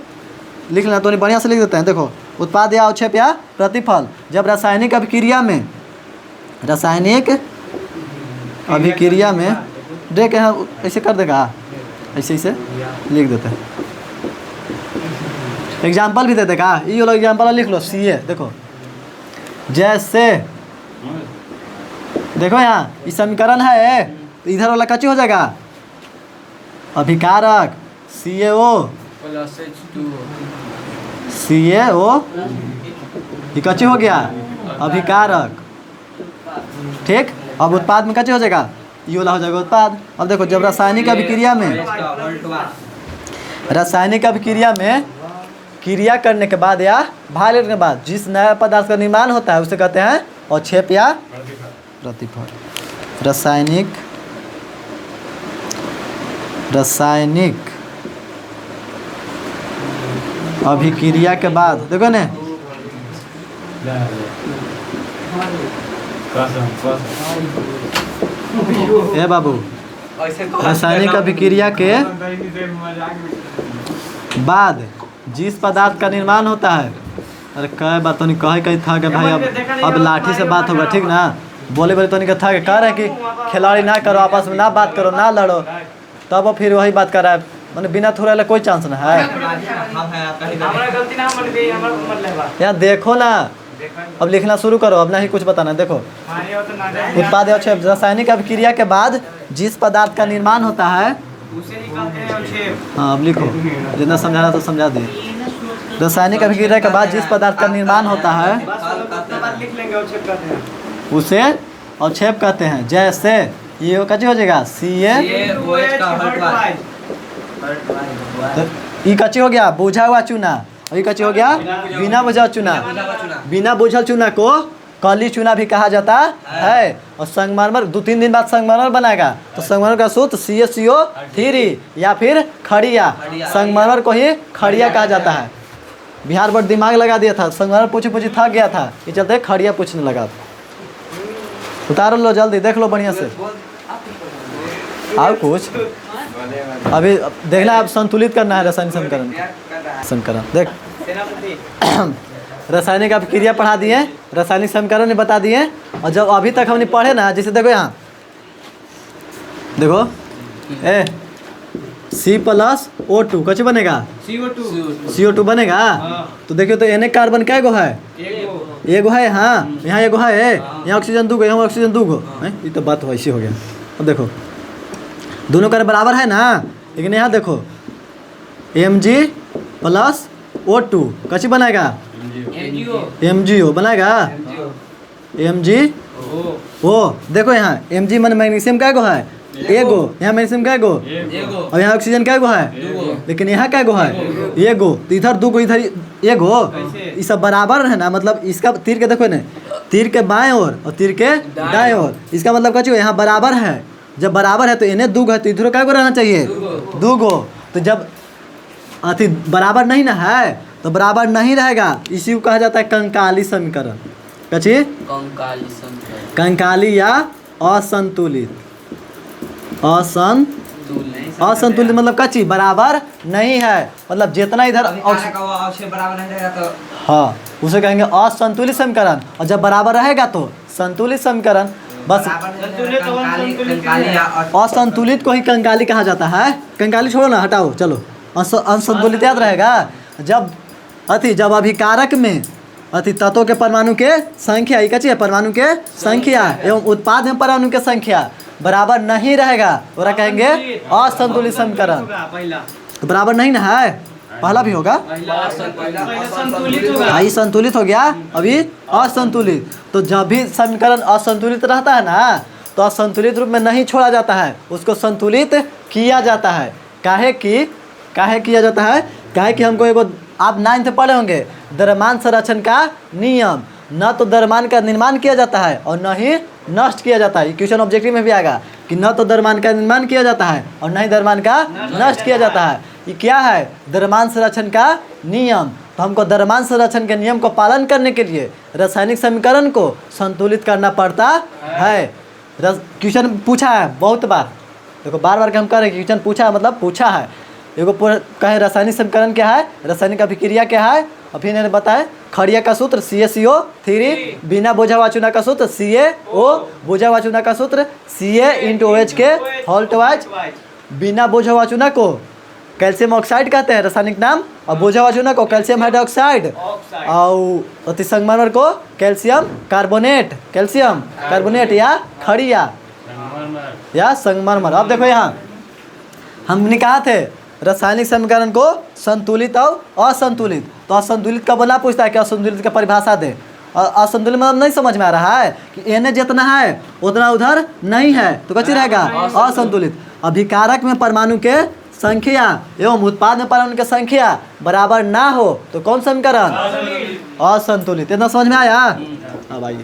लिख लेना तो नहीं, बढ़िया से लिख देते हैं। देखो उत्पाद या अवक्षेप या प्रतिफल। जब रासायनिक अभिक्रिया में, रासायनिक अभिक्रिया में देख यहाँ ऐसे कर देगा, ऐसे ऐसे लिख देते हैं। एग्जाम्पल भी दे देगा, ये वाला एग्जाम्पल लिख लो। सी ए देखो, जैसे देखो यहाँ ये समीकरण है, तो इधर वाला कच्ची हो जाएगा अभिकारक, CaO ये कच्ची हो गया अभिकारक, ठीक। अब उत्पाद में कच्ची हो जाएगा, ये वाला हो जाएगा उत्पाद। अब देखो जब रासायनिक अभिक्रिया में, रासायनिक अभिक्रिया में क्रिया करने के बाद या भाग लेने के बाद जिस नया पदार्थ का निर्माण होता है, उसे कहते हैं अवक्षेप या प्रतिफल। रासायनिक अभिक्रिया के बाद देखो ने, ए बाबू, रासायनिक अभिक्रिया के बाद जिस पदार्थ का निर्माण होता है, अरे कई बात तो नहीं कहे कहीं था कि भाई अब लाठी से बात होगा, ठीक ना। बोले तो नहीं था कि कह रहे कि खिलाड़ी ना करो, आपस में ना बात करो, ना लड़ो, तब फिर वही बात कर रहा है, मैंने बिना थोड़ा कोई चांस ना है। यार देखो ना, अब लिखना शुरू करो, अब नहीं कुछ बताना। देखो उत्पाद या अवक्षेप, रासायनिक अभिक्रिया के बाद जिस पदार्थ का निर्माण होता है उसे ही कहते हैं अवक्षेप। हाँ अब लिखो, जितना समझाना तो समझा दिए। रासायनिक अभिक्रिया के बाद जिस पदार्थ का निर्माण होता है, लिख लेंगे अवक्षेप कहते हैं, उसे अवक्षेप कहते हैं। जैसे ये कच्ची हो जाएगा CaOH, ये कच्ची हो गया बुझा हुआ चूना, और ये कच्ची हो गया बिना बुझा चूना। बिना बुझल चूना को काली चूना भी कहा जाता है। और संगमरमर 2-3 दिन बाद संगमरमर बनाएगा तो संगमरमर का सूत्र CaCO3 या फिर खड़िया, संगमरमर को ही खड़िया कहा जाता है। बिहार बोर्ड दिमाग लगा दिया था, संगमरमर पूछी थक गया था, ये चलते खड़िया पूछने लगा। उतार लो जल्दी, देख लो बढ़िया से। और कुछ अभी देखना, आप संतुलित करना है रासायनिक समीकरण। देख रासायनिक अभिक्रिया पढ़ा दिए, रासायनिक समीकरण ने बता दिए। और जब अभी तक हमने पढ़े ना, जैसे देखो यहाँ देखो C+O2 कैसे बनेगा, CO2 बनेगा। तो देखियो तो एने कार्बन क्या गो है, एगो है, हाँ यहाँ एगो है, यहाँ ऑक्सीजन 2 गो, यहाँ ऑक्सीजन 2 गो, ये तो बात वैसी हो गया। अब देखो दोनों का बराबर है ना, लेकिन यहाँ देखो Mg+O2 कैसे बनाएगा, MgO बनाएगा, MgO वो देखो यहाँ Mg मन मैग्नीशियम क्या गो है एगो, यहाँ मैग्नीशियम क्या गो एगो और यहाँ ऑक्सीजन क्या गो है, लेकिन यहाँ क्या गो है एगो, तो इधर दो गो इधर एगो, ये सब बराबर है ना, मतलब इसका तीर के देखो ना, तीर के बाएं ओर और तीर के दाएं ओर, इसका मतलब क्या चाहिए यहाँ बराबर है, जब बराबर है तो इन्हें दो गो है तो इधर क्या गो रहना चाहिए दो गो, तो जब अति बराबर नहीं ना है तो बराबर नहीं रहेगा, इसी को कहा जाता है कंकाली समीकरण। कची कंकाली समीकरण कंकाली या असंतुलित, असंतुलित मतलब कची बराबर नहीं है, मतलब जितना इधर अभिकारक का वो अवश्य बराबर नहीं रहेगा तो हाँ उसे कहेंगे असंतुलित समीकरण, और जब बराबर रहेगा तो संतुलित समीकरण। बस बराबर नहीं रहेगा, कंकाली या असंतुलित को ही कंकाली कहा जाता है। कंकाली छोड़ो ना, हटाओ, चलो असंतुलित याद रहेगा। जब अभिकारक में तत्वों के परमाणु के संख्या एक है, परमाणु के संख्या एवं उत्पाद में परमाणु के संख्या बराबर नहीं रहेगा, और कहेंगे असंतुलित समीकरण। तो बराबर नहीं ना है, पहला भी होगा, आई संतुलित हो गया, अभी असंतुलित। तो जब भी समीकरण असंतुलित रहता है ना तो असंतुलित रूप में नहीं छोड़ा जाता है, उसको संतुलित किया जाता है। काहे किया जाता है, काहे कि हमको एगो आप 9th पढ़े होंगे द्रव्यमान संरक्षण का नियम, न तो द्रव्यमान का निर्माण किया जाता है और न ही नष्ट किया जाता है। क्वेश्चन ऑब्जेक्टिव में भी आएगा कि न तो द्रव्यमान का निर्माण किया जाता है और न ही द्रव्यमान का नष्ट किया जाता है। ये क्या है, द्रव्यमान संरक्षण का नियम। तो हमको द्रव्यमान संरक्षण के नियम को पालन करने के लिए रासायनिक समीकरण को संतुलित करना पड़ता है। क्वेश्चन पूछा है बहुत बार, देखो बार बार हम कह रहे हैं क्वेश्चन पूछा है, मतलब पूछा है। एगो कहे रासायनिक समीकरण क्या है, रासायनिक अभिक्रिया क्या है, और फिर इन्होंने बताया खड़िया का सूत्र CaCO3, बिना बोझा वाचुना का सूत्र CaO, बोझा वाचुना का सूत्र Ca के होल ट्वाइस, बिना बोझा वाचुना को कैल्शियम ऑक्साइड कहते हैं रासायनिक नाम, और बोझा वाचुना को कैल्शियम हाइड्रोक्साइड, और अति संगमरमर को कैल्शियम कार्बोनेट या खड़िया या संगमरमर। अब देखो यहाँ हमने कहा थे रासायनिक समीकरण को संतुलित और असंतुलित, तो असंतुलित का बोला पूछता है कि असंतुलित का परिभाषा दे। असंतुलित मतलब नहीं समझ में आ रहा है कि एने जितना है उतना उधर नहीं है, तो कैसे रहेगा असंतुलित। अभिकारक में परमाणु के संख्या एवं उत्पाद में परमाणु की संख्या बराबर ना हो तो कौन समीकरण, असंतुलित। इतना समझ में आया। हाँ भाई,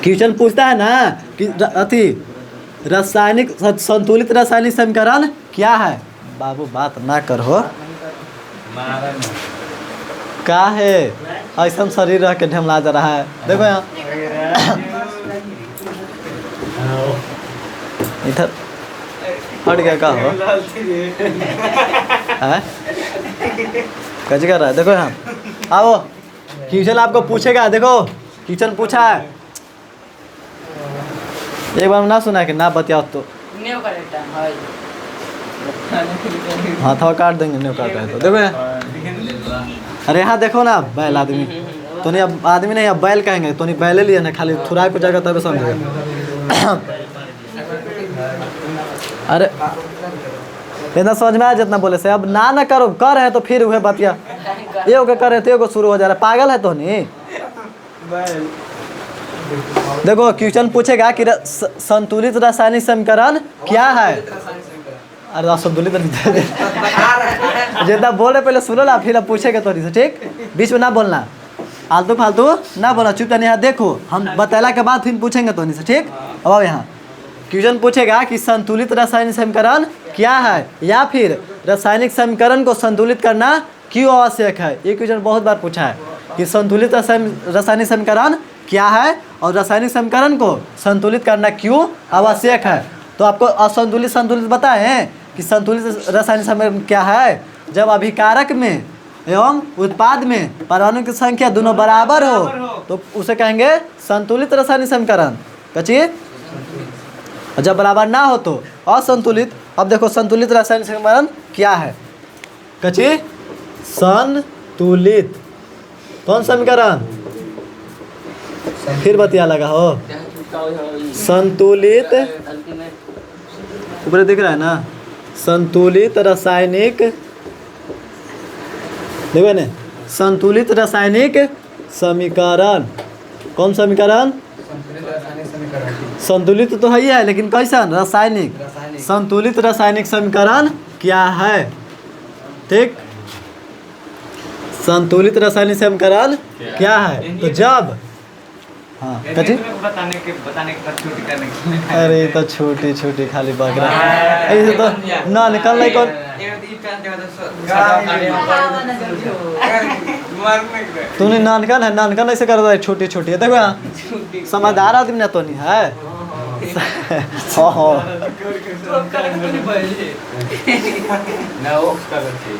क्वेश्चन पूछता है ना कि रासायनिक संतुलित रासायनिक समीकरण क्या है। बाबू बात ना करो, का है ऐसा शरीर रह के ढमला जा रहा है। देखो यहाँ इधर हट गया, का हो कैसे कर रहा है। देखो यहाँ आओ, क्वेश्चन आपको पूछेगा। देखो क्वेश्चन पूछा है, एक बार ना सुना कि ना बतियाओ तो हाँ था काट देंगे, नहीं काट रहे तो देखो यहाँ। अरे यहाँ देखो ना, बैल आदमी तो नहीं, अब आदमी नहीं, अब बैल कहेंगे तो नहीं, बैले लिए ना, खाली थुराए को जगह तब समझेगा। अरे इतना समझ में आया जितना बोले से। अब ना करो, कर रहे तो फिर हुए बतिया, ये हो कर रहे थे को शुरू हो जा रहा है। पागल है तो नहीं। देखो क्वेश्चन पूछेगा कि संतुलित रासायनिक समीकरण क्या है। अरे असंतुलित जितना बोल रहे पहले सुनो ना, फिर अब पूछेगा तो नहीं, ठीक, बीच में ना बोलना, आलतू फालतू ना बोलना, चुपचाप यहाँ देखो, हम बतला के बाद फिर पूछेंगे तो नहीं से, ठीक। अब यहाँ क्वेश्चन पूछेगा कि संतुलित रासायनिक समीकरण क्या है, या फिर रासायनिक समीकरण को संतुलित करना क्यों आवश्यक है। ये क्वेश्चन बहुत बार पूछा है कि संतुलित रासायनिक समीकरण क्या है और रासायनिक समीकरण को संतुलित करना क्यों आवश्यक है। तो आपको असंतुलित संतुलित बताएं कि संतुलित रासायनिक समीकरण क्या है, जब अभिकारक में एवं उत्पाद में परमाणु की संख्या दोनों बराबर हो तो उसे कहेंगे संतुलित रासायनिक समीकरण। कचिए, जब बराबर ना हो तो असंतुलित। अब देखो संतुलित रासायनिक समीकरण क्या है। कचिए, संतुलित कौन समीकरण, फिर बतिया लगा हो। संतुलित ऊपर दिख रहा है ना, संतुलित रासायनिक, देखो ना, संतुलित रासायनिक समीकरण। कौन समीकरण, संतुलित तो है ही है, लेकिन कैसा रासायनिक संतुलित रासायनिक समीकरण क्या है? ठीक, संतुलित रासायनिक समीकरण क्या है? तो जब हाँ कथी बताने के बाद छोटी करने के अरे तो छोटी छोटी खाली बकरा ऐसे तो ना निकल नहीं कौन तूने नानकन है, नानकन ऐसे कर रहा है छोटी छोटी है। देखो यहाँ समझदार आदमी ना तो नहीं है।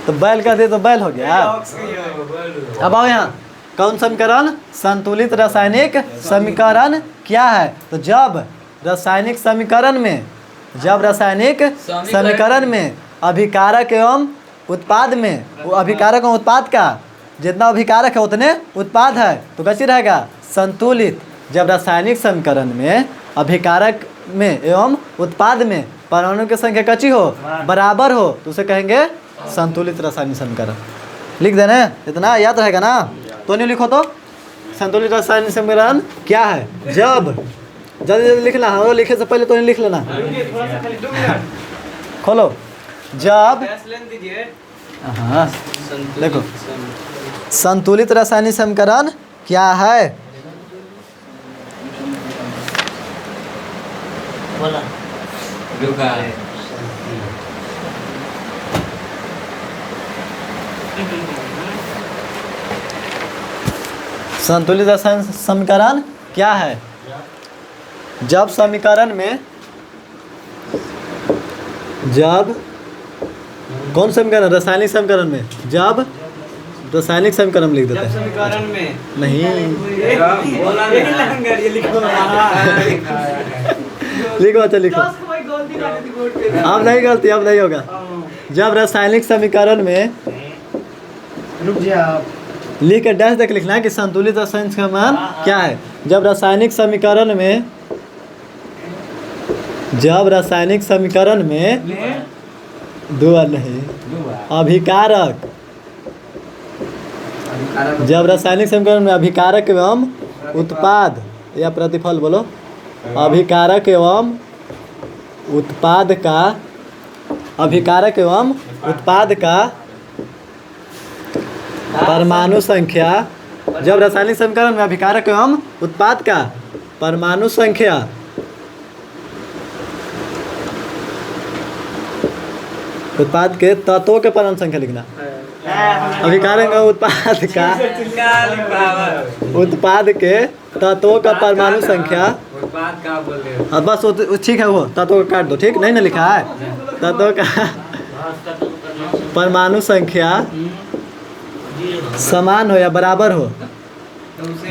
तो बैल का दे तो बैल हो गया। अब आओ यहाँ, कौन समीकरण? संतुलित रासायनिक समीकरण क्या है? तो जब रासायनिक समीकरण में अभिकारक एवं उत्पाद में, वो अभिकारक एवं उत्पाद का जितना अभिकारक है उतने उत्पाद है, तो कैसे रहेगा? संतुलित। जब रासायनिक समीकरण में अभिकारक में एवं उत्पाद में परमाणु की संख्या कच्ची हो, बराबर हो, तो उसे कहेंगे संतुलित रासायनिक समीकरण। लिख देना, इतना याद रहेगा ना? तो नहीं लिखो तो संतुलित रासायनिक समीकरण क्या है? जब जल्दी जल्दी लिखना, और लिखे से पहले तो नहीं लिख लेना। खोलो, जब हाँ देखो संतुलित रासायनिक समीकरण क्या है? संतुलित रासायनिक समीकरण क्या है? जब समीकरण में, जब कौन समीकरण? रासायनिक समीकरण में, जब रासायनिक समीकरण लिख देते हैं समीकरण में नहीं लिखो, अच्छा लिखो। अब नहीं गलती, अब नहीं होगा। जब रासायनिक समीकरण में लिख के डैश देख लिखना है कि संतुलित रासायनिक समीकरण क्या है? जब रासायनिक समीकरण में, जब रासायनिक समीकरण में दुआ नहीं अभिकारक, जब रासायनिक समीकरण में अभिकारक एवं उत्पाद या प्रतिफल बोलो, अभिकारक एवं उत्पाद का, अभिकारक एवं उत्पाद का परमाणु संख्या, जब रासायनिक समीकरण में अभिकारक एवं उत्पाद का परमाणु संख्या उत्पाद के तत्वों के परमाणु संख्या लिखना। अभिकारक एवं उत्पाद का, उत्पाद के तत्वों का परमाणु संख्या, अब बस वो ठीक है, वो तत्वों का काट दो, ठीक नहीं ना लिखा है? तत्वों का परमाणु संख्या समान हो या बराबर हो।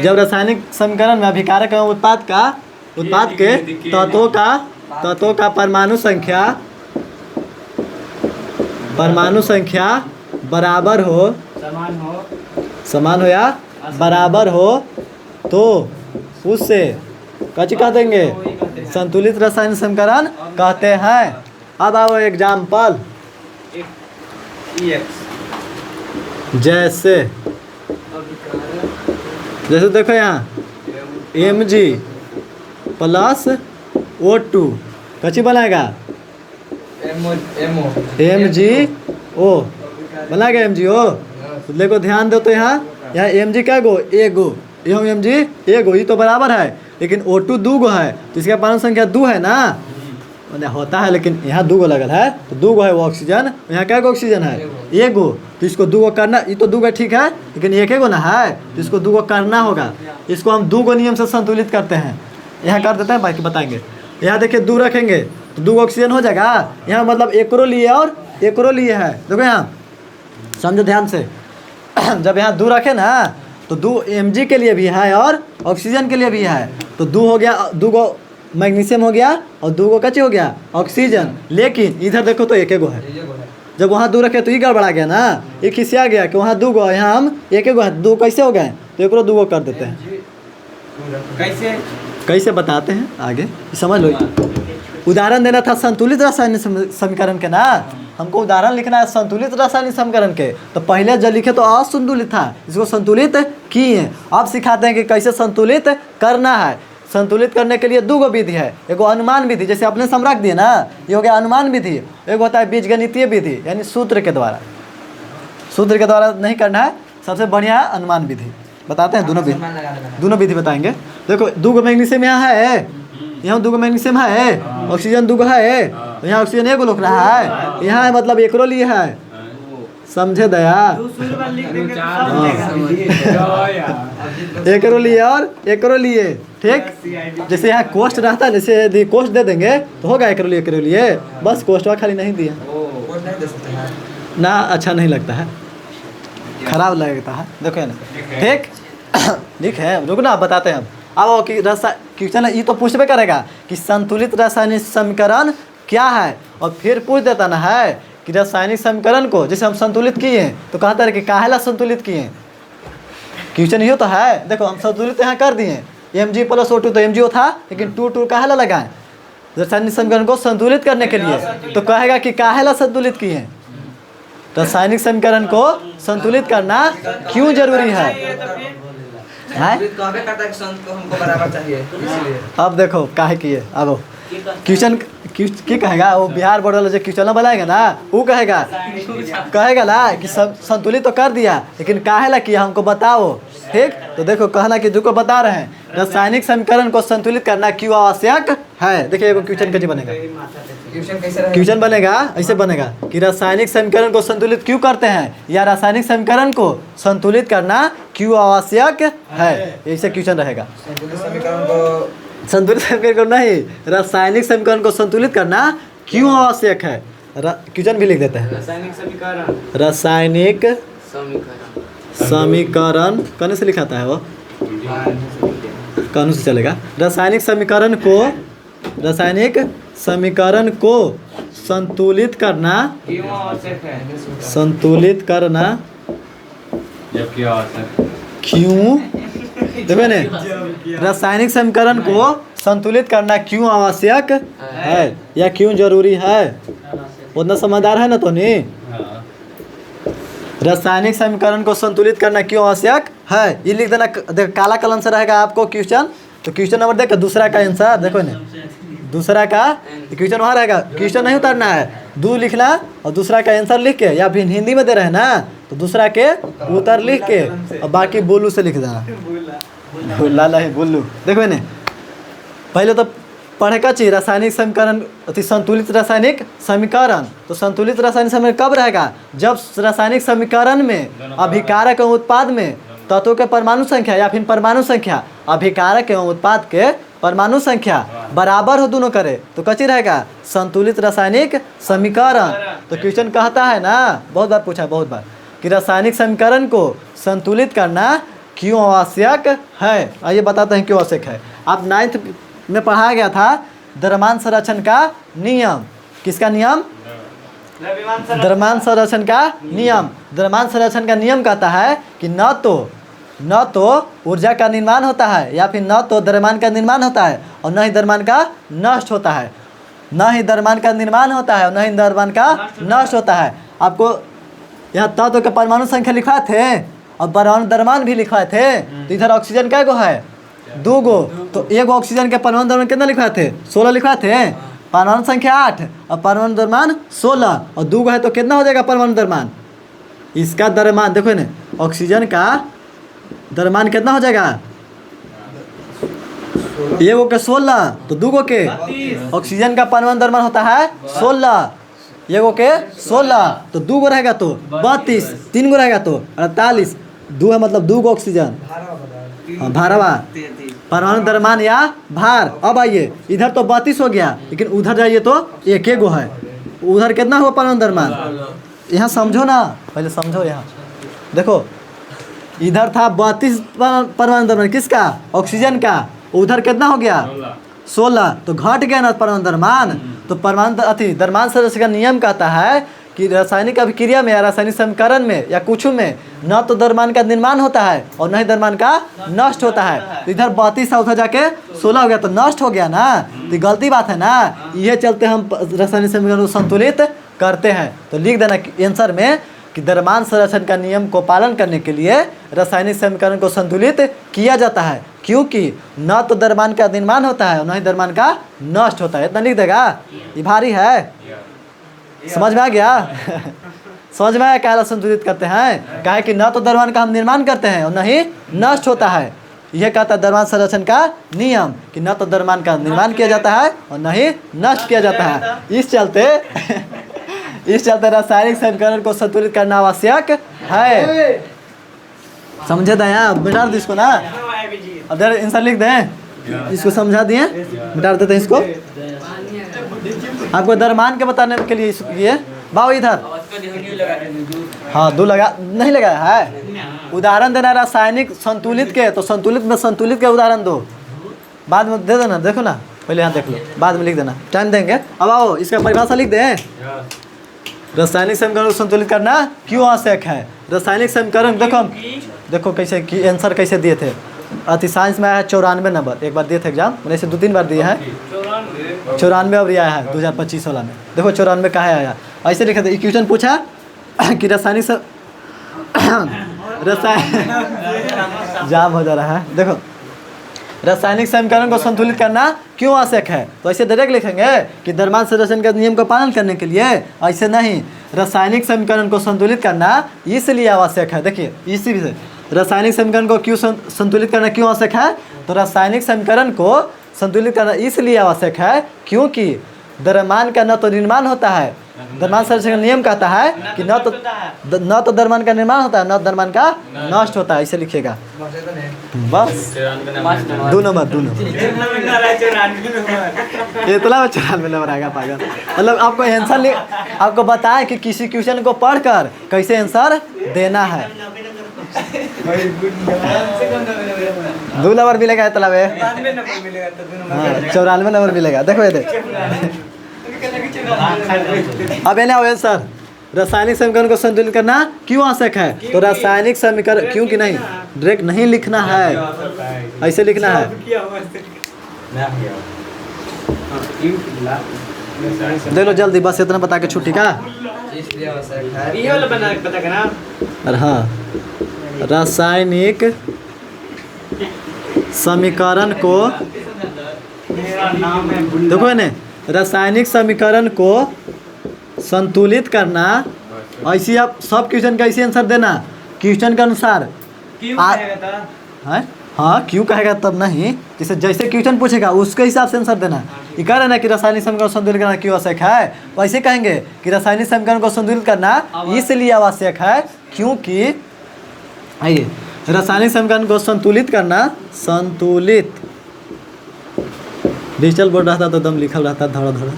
जब रासायनिक समीकरण में अभिकारक एवं उत्पाद का, उत्पाद के तत्वों का परमाणु संख्या बराबर हो, समान हो या बराबर हो, तो उससे कच्ची कह देंगे संतुलित रासायनिक समीकरण कहते हैं। अब आओ एग्जाम्पल, जैसे देखो यहाँ Mg प्लस O2 कच्ची बनाएगा MgO बनाएगा MgO। तो देखो ध्यान दो, तो यहाँ Mg क्या गो? एगो, यहाँ Mg एगो, ये तो बराबर है, लेकिन O2 दो गो है, तो इसका परमाणु संख्या 2 है ना, होता है, लेकिन यहाँ 2 गो लगल है, तो 2 गो है वो ऑक्सीजन, यहाँ क्या ऑक्सीजन है? एगो, तो इसको 2 गो करना, ये तो 2 गो ठीक है, लेकिन एक गो ना है, तो इसको 2 गो करना होगा। इसको हम 2 गो नियम से संतुलित करते हैं, यहाँ कर देते हैं, बाकी बताएंगे। यहाँ देखिए 2 रखेंगे तो 2 ऑक्सीजन हो जाएगा, यहाँ मतलब एकरो लिए और एकरो लिए है। देखो यहाँ समझो ध्यान से, जब यहाँ 2 रखे ना, तो 2 Mg के लिए भी है और ऑक्सीजन के लिए भी है, तो 2 हो गया, 2 गो मैग्नीशियम हो गया और 2 गो कच्चे हो गया ऑक्सीजन। लेकिन इधर देखो तो एक गो है, जब वहाँ 2 रखे तो ये गड़बड़ा गया ना, ये खिसिया गया कि वहाँ 2 गो है, यहाँ हम एक गो है, 2 कैसे हो गए? तो एक 2 गो कर देते हैं। कैसे बताते हैं आगे, समझ लो। उदाहरण देना था संतुलित रासायनिक समीकरण के ना, हमको उदाहरण लिखना है संतुलित रासायनिक समीकरण के। तो पहले जो लिखे तो असंतुलित था, इसको संतुलित किए। अब सिखाते हैं कि कैसे संतुलित करना है। संतुलित करने के लिए दो गो विधि है। एगो अनुमान विधि, जैसे अपने सम रख दिए ना, ये हो गया अनुमान विधि। एक होता है बीजगणितीय विधि, यानी सूत्र के द्वारा। सूत्र के द्वारा नहीं करना है, सबसे बढ़िया है अनुमान विधि। बताते हैं दोनों विधि बताएंगे। देखो 2 गो मैग्नीशियम यहाँ है, यहाँ 2 गो मैग्नीशियम है, ऑक्सीजन 2 गो है, यहाँ ऑक्सीजन 1 गो लोग रहा है, यहाँ है मतलब एकरो लिए है, समझे दया? एकरो लिए और एकरो लिए, ठीक। जैसे यहाँ कोष्ट रहता है, जैसे यदि कोष्ट दे देंगे तो होगा एकरो लिए, बस कोष्टवा खाली नहीं दिया ना, अच्छा नहीं लगता है, खराब लगता है। देखो ना, ठीक ठीक है, रुक ना बताते हैं अब कि क्वेश्चन ये तो पूछबे करेगा कि संतुलित रासायनिक समीकरण क्या है, और फिर पूछ देता ना है कि रासायनिक समीकरण को जैसे हम संतुलित किए हैं तो कहता है कि काहेला संतुलित किए। क्वेश्चन ये तो है, देखो हम संतुलित यहाँ कर दिए, Mg+O2 तो MgO था, लेकिन 2 काहेला लगाएं रासायनिक समीकरण को संतुलित करने के लिए, तो कहेगा कि काहेला संतुलित किए। रासायनिक समीकरण को संतुलित करना क्यों जरूरी है? हमको बराबर चाहिए इसलिए। अब देखो काहे किए, अब क्वेश्चन की कहेगा, वो बिहार बोर्ड वाला जो क्वेश्चन बनाएगा ना, वो कहेगा ना कि सब संतुलित तो कर दिया, लेकिन काहेला किया हमको बताओ, ठीक। तो देखो कहना कि जो को बता रहे हैं, रासायनिक समीकरण को संतुलित करना क्यों आवश्यक है। देखिए एगो क्वेश्चन कैसे बनेगा, क्वेश्चन बनेगा ऐसे बनेगा कि रासायनिक समीकरण को संतुलित क्यों करते हैं, या रासायनिक समीकरण को संतुलित करना क्यों आवश्यक है, ऐसे क्वेश्चन रहेगा। संतुलित समीकरण नहीं, रासायनिक समीकरण को संतुलित करना क्यों आवश्यक है। क्वेश्चन भी लिख देते हैं, रासायनिक समीकरण कहने से लिखाता है वो, कानून से चलेगा। रासायनिक समीकरण को संतुलित करना क्यों आवश्यक है? संतुलित करना क्यों, देखो ने, रासायनिक समीकरण को संतुलित करना क्यों आवश्यक है या क्यों जरूरी है, उतना समझदार है ना तो नहीं। रासायनिक समीकरण को संतुलित करना क्यों आवश्यक है, ये लिख देना। देखो काला कलम से रहेगा आपको क्वेश्चन, तो क्वेश्चन नंबर देखो दूसरा का आंसर, देखो ना दूसरा का क्वेश्चन वहाँ रहेगा, क्वेश्चन नहीं उतारना है, 2 लिखना और दूसरा का आंसर लिख के, या फिर हिंदी में दे रहे हैं ना तो दूसरा के उत्तर लिख के और बाकी बुल्लू से लिख देना, लाला है बुल्लू। देखो ना पहले तो पढ़े का चाहिए रासायनिक समीकरण, संतुलित रासायनिक समीकरण। तो संतुलित रासायनिक समीकरण कब रहेगा, जब रासायनिक समीकरण में अभिकारक एवं उत्पाद में तत्वों के परमाणु संख्या या फिर परमाणु संख्या, अभिकारक एवं उत्पाद के परमाणु संख्या बराबर हो दोनों करे, तो कच्ची रहेगा संतुलित रासायनिक समीकरण। तो क्वेश्चन कहता है ना, बहुत बार पूछा बहुत बार, कि रासायनिक समीकरण को संतुलित करना क्यों आवश्यक है। आइए बताते हैं क्यों आवश्यक है। आप 9th में पढ़ाया गया था द्रव्यमान संरक्षण का नियम, किसका नियम, द्रव्यमान संरक्षण का नियम। द्रव्यमान संरक्षण का नियम कहता है कि न तो ऊर्जा का निर्माण होता है, या फिर न तो द्रव्यमान का निर्माण होता है और न ही द्रव्यमान का नष्ट होता है, न ही द्रव्यमान का निर्माण होता है और न ही द्रव्यमान का नष्ट होता है। आपको यहाँ तत्व के परमाणु संख्या लिखवाए थे और परमाणु द्रव्यमान भी लिखवाए थे। तो इधर ऑक्सीजन कै गो है, 2 गो, तो 1 ऑक्सीजन के परमाणु द्रव्यमान कितना लिखवाए थे, 16 लिखवाए थे, परमाणु संख्या 8 और परमाणु द्रव्यमान 16 और 2 गो है तो कितना हो जाएगा परमाणु द्रव्यमान। इसका द्रव्यमान देखो ना, ऑक्सीजन का द्रव्यमान कितना हो जाएगा, 1 गो के 16 तो 2 गो के, ऑक्सीजन का परमाणु द्रव्यमान होता है 16, 1 गो के 16 तो 2 गो रहेगा तो 32, 3 गो रहेगा तो 48, 2 है मतलब 2 गो ऑक्सीजन, भारवा परमाणु द्रव्यमान या भार। अब आइए इधर तो 32 हो गया, लेकिन उधर जाइए तो 1 गो है, उधर कितना हुआ परमाणु द्रव्यमान, यहाँ समझो ना, पहले समझो। यहाँ देखो इधर था 32 परमाणु द्रव्यमान किसका, ऑक्सीजन का, उधर कितना हो गया 16, तो घट गया ना परमाणु द्रव्यमान। तो परमाणु द्रव्यमान संरक्षण का नियम कहता है कि रासायनिक अभिक्रिया में या रासायनिक समीकरण में या कुछ में न तो द्रव्यमान का निर्माण होता है और न ही द्रव्यमान का नष्ट होता है। तो इधर 32 उधर जाके 16 हो गया तो नष्ट हो गया ना, तो गलती बात है ना। ये चलते हम रासायनिक समीकरण को संतुलित करते हैं। तो लिख देना आंसर में कि द्रव्यमान संरक्षण का नियम को पालन करने के लिए रासायनिक समीकरण को संतुलित किया जाता है, क्योंकि न तो द्रव्यमान का निर्माण होता है और न ही द्रव्यमान का नष्ट होता है। इतना लिख देगा, ये भारी है, समझ में आ गया? समझ में आया क्या संतुलित करते हैं? कहे कि न तो द्रव्यमान का हम निर्माण करते हैं और न ही नष्ट होता है। यह कहता है द्रव्यमान संरक्षण का नियम कि न तो द्रव्यमान का निर्माण किया जाता है और न ही नष्ट किया जाता है। इस चलते रासायनिक समीकरण को संतुलित करना आवश्यक है। समझे थे यहाँ? मिटा दो इसको ना, अब जरा आंसर लिख दें, इसको समझा दिए, मिटा देते हैं इसको। आपको द्रव्यमान के बताने के लिए ये बाबू इधर, हाँ दो लगा नहीं लगाया है। उदाहरण देना रासायनिक संतुलित के, तो संतुलित में संतुलित के उदाहरण दो, बाद में दे देना। देखो ना, पहले यहाँ देख लो, बाद में लिख देना, टाइम देंगे। अब आओ इसका परिभाषा लिख दें। रासायनिक समीकरण को संतुलित करना क्यों आवश्यक है? रासायनिक समीकरण देखो कैसे कि आंसर कैसे दिए थे। अति साइंस में आया है 94 नंबर, एक बार दिए थे एग्जाम, मैंने इसे 2-3 बार दिया है। 94 अब आया है 2025 वाला में। देखो 94 कहाँ आया, ऐसे लिखा था। इक्वेशन पूछा कि रासायनिक जाम हो जा रहा है। देखो रासायनिक समीकरण को संतुलित करना क्यों आवश्यक है, तो ऐसे डायरेक्ट लिखेंगे कि द्रव्यमान संरक्षण के नियम का पालन करने के लिए। ऐसे नहीं, रासायनिक समीकरण को संतुलित करना इसलिए आवश्यक है। देखिए इसी से रासायनिक समीकरण को क्यों संतुलित करना क्यों आवश्यक है, तो रासायनिक समीकरण को संतुलित करना इसलिए आवश्यक है क्योंकि द्रव्यमान का न तो निर्माण होता है, द्रव्यमान संरक्षण का नियम कहता है कि न तो द्रव्यमान का निर्माण होता है, न द्रव्यमान का नष्ट होता है। इसे लिखिएगा बस। 2 नंबर इतना 94 नंबर आएगा पागल। मतलब आपको आंसर आपको बताएं कि किसी क्वेश्चन को पढ़कर कैसे आंसर देना है। 2 नंबर मिलेगा इतना में, 94 नंबर मिलेगा। देखो ये देख, अब है ना आंसर। रासायनिक समीकरण को संतुलित करना क्यों आवश्यक है, तो रासायनिक समीकरण क्यों कि नहीं, डायरेक्ट नहीं लिखना है, ऐसे लिखना है। दे लो जल्दी, बस इतना बता के छुट्टी का। अरे हाँ, रासायनिक समीकरण को देखो ने, रासायनिक समीकरण को संतुलित करना। ऐसी आप सब क्वेश्चन का ऐसे आंसर देना क्वेश्चन के अनुसार। हाँ क्यों कहेगा तब नहीं, जैसे क्वेश्चन पूछेगा उसके हिसाब से आंसर देना। ये कह रहे ना कि रासायनिक समीकरण को संतुलित करना क्यों आवश्यक है, वैसे कहेंगे कि रासायनिक समीकरण को संतुलित करना इसलिए आवश्यक है क्योंकि, आइए रासायनिक समीकरण को संतुलित करना, संतुलित डिजिटल बोर्ड रहता तो दम लिखल रहता धड़ा धड़ा।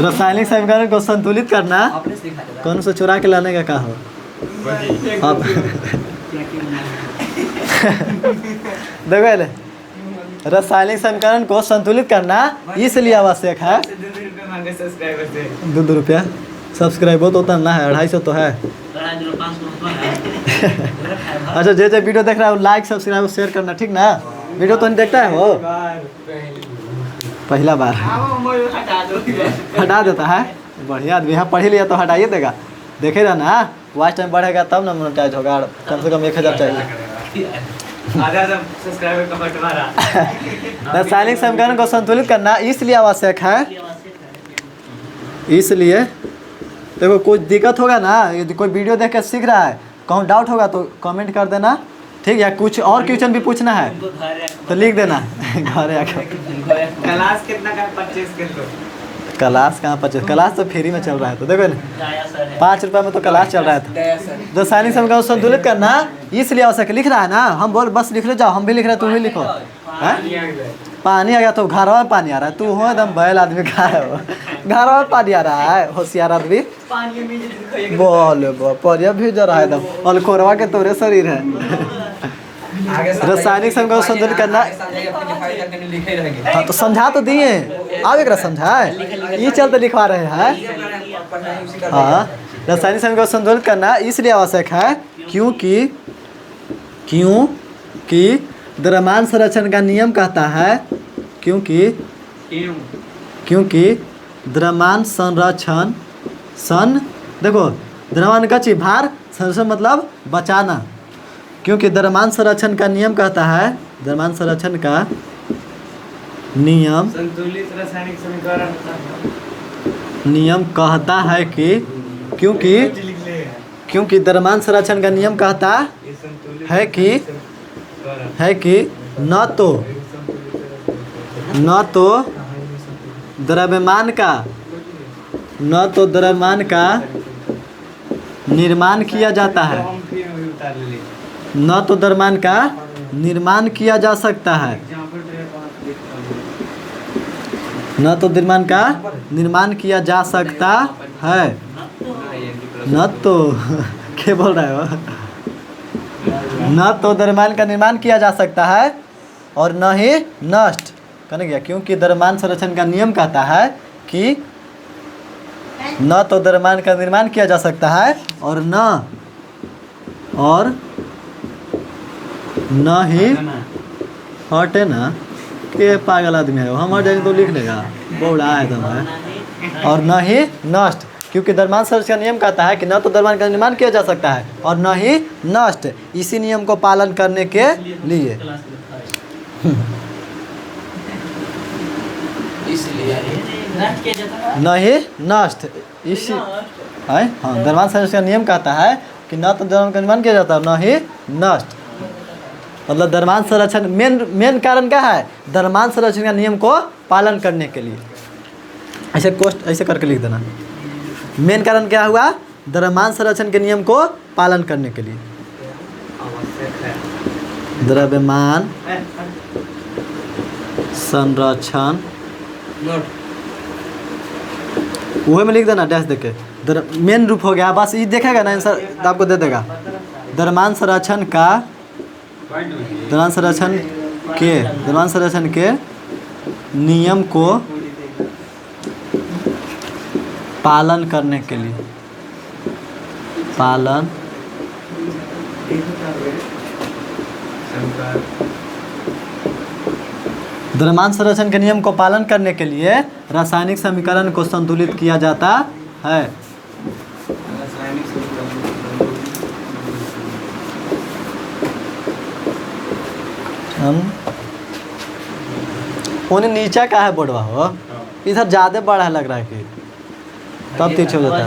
रासायनिक समीकरण को संतुलित करना, कौन से चुरा के लाने का कहा हो अब देखो रासायनिक समीकरण को संतुलित करना इसलिए आवश्यक है। 2 रुपया सब्सक्राइबर तो उतना है, 250 तो है। अच्छा जो वीडियो देख रहा है लाइक सब्सक्राइब शेयर करना, ठीक ना? वीडियो तो नहीं देखता है वो, पहला बार हटा देता है। बढ़िया आदमी, यहाँ पढ़ लिया तो हटाइए देगा, देखेगा ना। वॉच टाइम बढ़ेगा तब ना मोनेटाइज होगा, कम से कम 1000 चाहिए। रासायनिक समीकरण को संतुलित करना इसलिए आवश्यक है, इसलिए देखो कुछ दिक्कत होगा ना, यदि कोई वीडियो देख कर सीख रहा है, कहूँ डाउट होगा तो कमेंट कर देना, ठीक? या कुछ और क्वेश्चन भी पूछना है तो लिख देना घर आकर। क्लास कितना का परचेज कर दो? क्लास कहाँ परचेज, क्लास तो फ्री में चल रहा है। तो देखो ना 5 रुपये में तो क्लास चल रहा था। रासायनिक समीकरण को संतुलित करना इसलिए आवश्यक, लिख रहा है ना, हम बोल बस लिख ले जाओ, हम भी लिख रहे हैं तुम भी लिखो। पानी आ गया तो घर में पानी आ रहा है, तू हो एकदम बैल आदमी का है, घर में पानी आ रहा है, होशियार आदमी बोल परिया भी जा रहा है एकदम, और खोरवा के तोरे शरीर है। रासायनिक समीकरण को संतुलित करना, हाँ तो समझा तो दिए, आप एक समझाए, ये चलते लिखवा रहे हैं। हाँ रासायनिक समीकरण को संतुलित करना इसलिए आवश्यक है क्योंकि द्रव्यमान संरक्षण का नियम कहता है, क्योंकि द्रव्यमान संरक्षण देखो द्रव्यमान कची भार संरक्षण मतलब बचाना, क्योंकि द्रव्यमान संरक्षण का नियम कहता है, द्रव्यमान संरक्षण का नियम संतुलित रासायनिक समीकरण नियम कहता है कि क्योंकि द्रव्यमान संरक्षण का नियम कहता है कि न तो द्रव्यमान का निर्माण किया जाता है, न तो द्रव्यमान का निर्माण किया जा सकता है, न तो द्रव्यमान का निर्माण किया जा सकता है, न तो क्या बोल रहे हो, न तो द्रव्यमान का निर्माण किया जा सकता है और न ही नष्ट करने गया, क्योंकि द्रव्यमान संरक्षण का नियम कहता है कि न तो द्रव्यमान का निर्माण किया जा सकता है और न ही हटे ना, के पागल आदमी है हम हट जाएंगे तो लिख लेगा बौड़ा है तुम है, और न ही नष्ट, क्योंकि द्रव्यमान संरक्षण का नियम कहता है कि न तो द्रव्यमान का निर्माण किया जा सकता है और न ही नष्ट, इसी नियम को पालन करने के लिए न ही नष्ट इसी है, हाँ द्रव्यमान संरक्षण का नियम कहता है कि न तो द्रव्यमान का निर्माण किया जाता है न ही नष्ट, मतलब द्रव्यमान संरक्षण मेन कारण क्या है, द्रव्यमान संरक्षण का नियम को पालन करने के लिए, ऐसे करके लिख देना। मेन कारण क्या हुआ, द्रव्यमान संरक्षण के नियम को पालन करने के लिए, द्रव्यमान संरक्षण वही में लिख देना डैश देके, मेन रूप हो गया, बस ये देखेगा ना आंसर आपको दे देगा। द्रव्यमान संरक्षण के नियम को पालन करने के लिए, द्रव्यमान संरक्षण के नियम को पालन करने के लिए रासायनिक समीकरण को संतुलित किया जाता है। उन्हें नीचा का है बोर्डवा हो, इधर ज़्यादा बड़ा लग रहा है कि तब तीर्थ हो जाता है।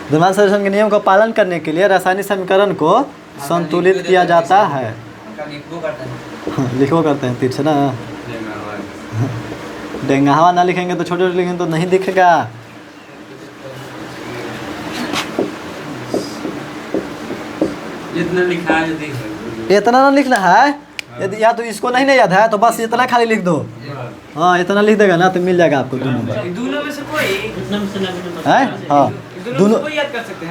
द्रव्यमान संरक्षण के नियम को पालन करने के लिए रासायनिक समीकरण को संतुलित किया जाता है। लिखो करते हैं तीर से ना, डेंगावा ना लिखेंगे तो छोटे लिखेंगे तो नहीं दिखेगा। जितना लिखा है इतना ना लिखना है, यदि या तो इसको नहीं याद है तो बस इतना खाली लिख दो। हाँ इतना लिख देगा ना तो मिल जाएगा आपको दोनों में से कोई है। हाँ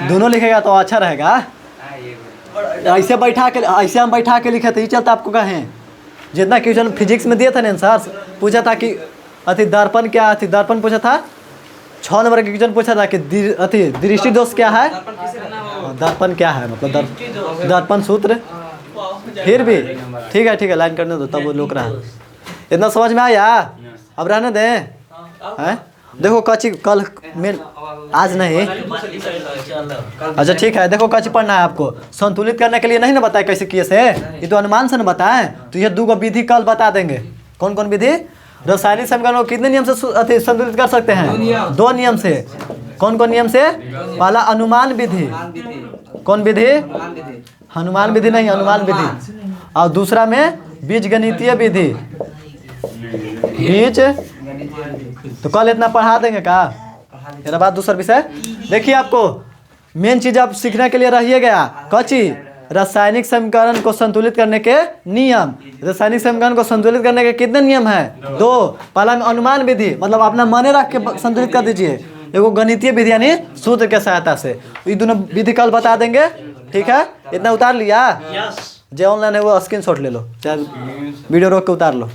दोनों लिखेगा तो अच्छा रहेगा। ऐसे हम बैठा के लिखे थे, ये चलता आपको कहें जितना क्वेश्चन फिजिक्स में दिए थे ना आंसर, पूछा था कि अति दर्पण क्या, अति दर्पण पूछा था 6 नंबर के क्वेश्चन पूछा था कि अति दृष्टि दोष क्या है, दर्पण क्या है मतलब दर्पण सूत्र। फिर भी ठीक है लाइन करने दो तब वो लोग रहा। इतना समझ में आया, अब रहने दें हैं। देखो कच्ची कल में आज नहीं, अच्छा ठीक है। देखो कच्ची पढ़ना है आपको, संतुलित करने के लिए नहीं ना बताया कैसे किए से, ये तो अनुमान से न बताएं। तो ये 2 विधि कल बता देंगे। कौन कौन विधि, रासायनिक समीकरण को कितने नियम से संतुलित कर सकते हैं, 2 नियम से। कौन कौन नियम से, पहला अनुमान विधि, कौन विधि, अनुमान विधि नहीं अनुमान विधि, और दूसरा में बीजगणितीय विधि, बीज। तो कल इतना पढ़ा देंगे का, मेरा बात दूसरा विषय। देखिए आपको मेन चीज आप सीखने के लिए रहिए गया कच्ची, रासायनिक समीकरण को संतुलित करने के नियम। रासायनिक समीकरण को संतुलित करने के कितने नियम हैं, 2। पहला में अनुमान विधि, मतलब अपना मने रख के संतुलित कर दीजिए। एगो गणितीय विधि यानी सूत्र के सहायता से। ये दोनों विधि कल बता देंगे, ठीक है। इतना उतार लिया, जो ऑनलाइन है वो स्क्रीनशॉट ले लो, चाहे वीडियो रोक के उतार लो।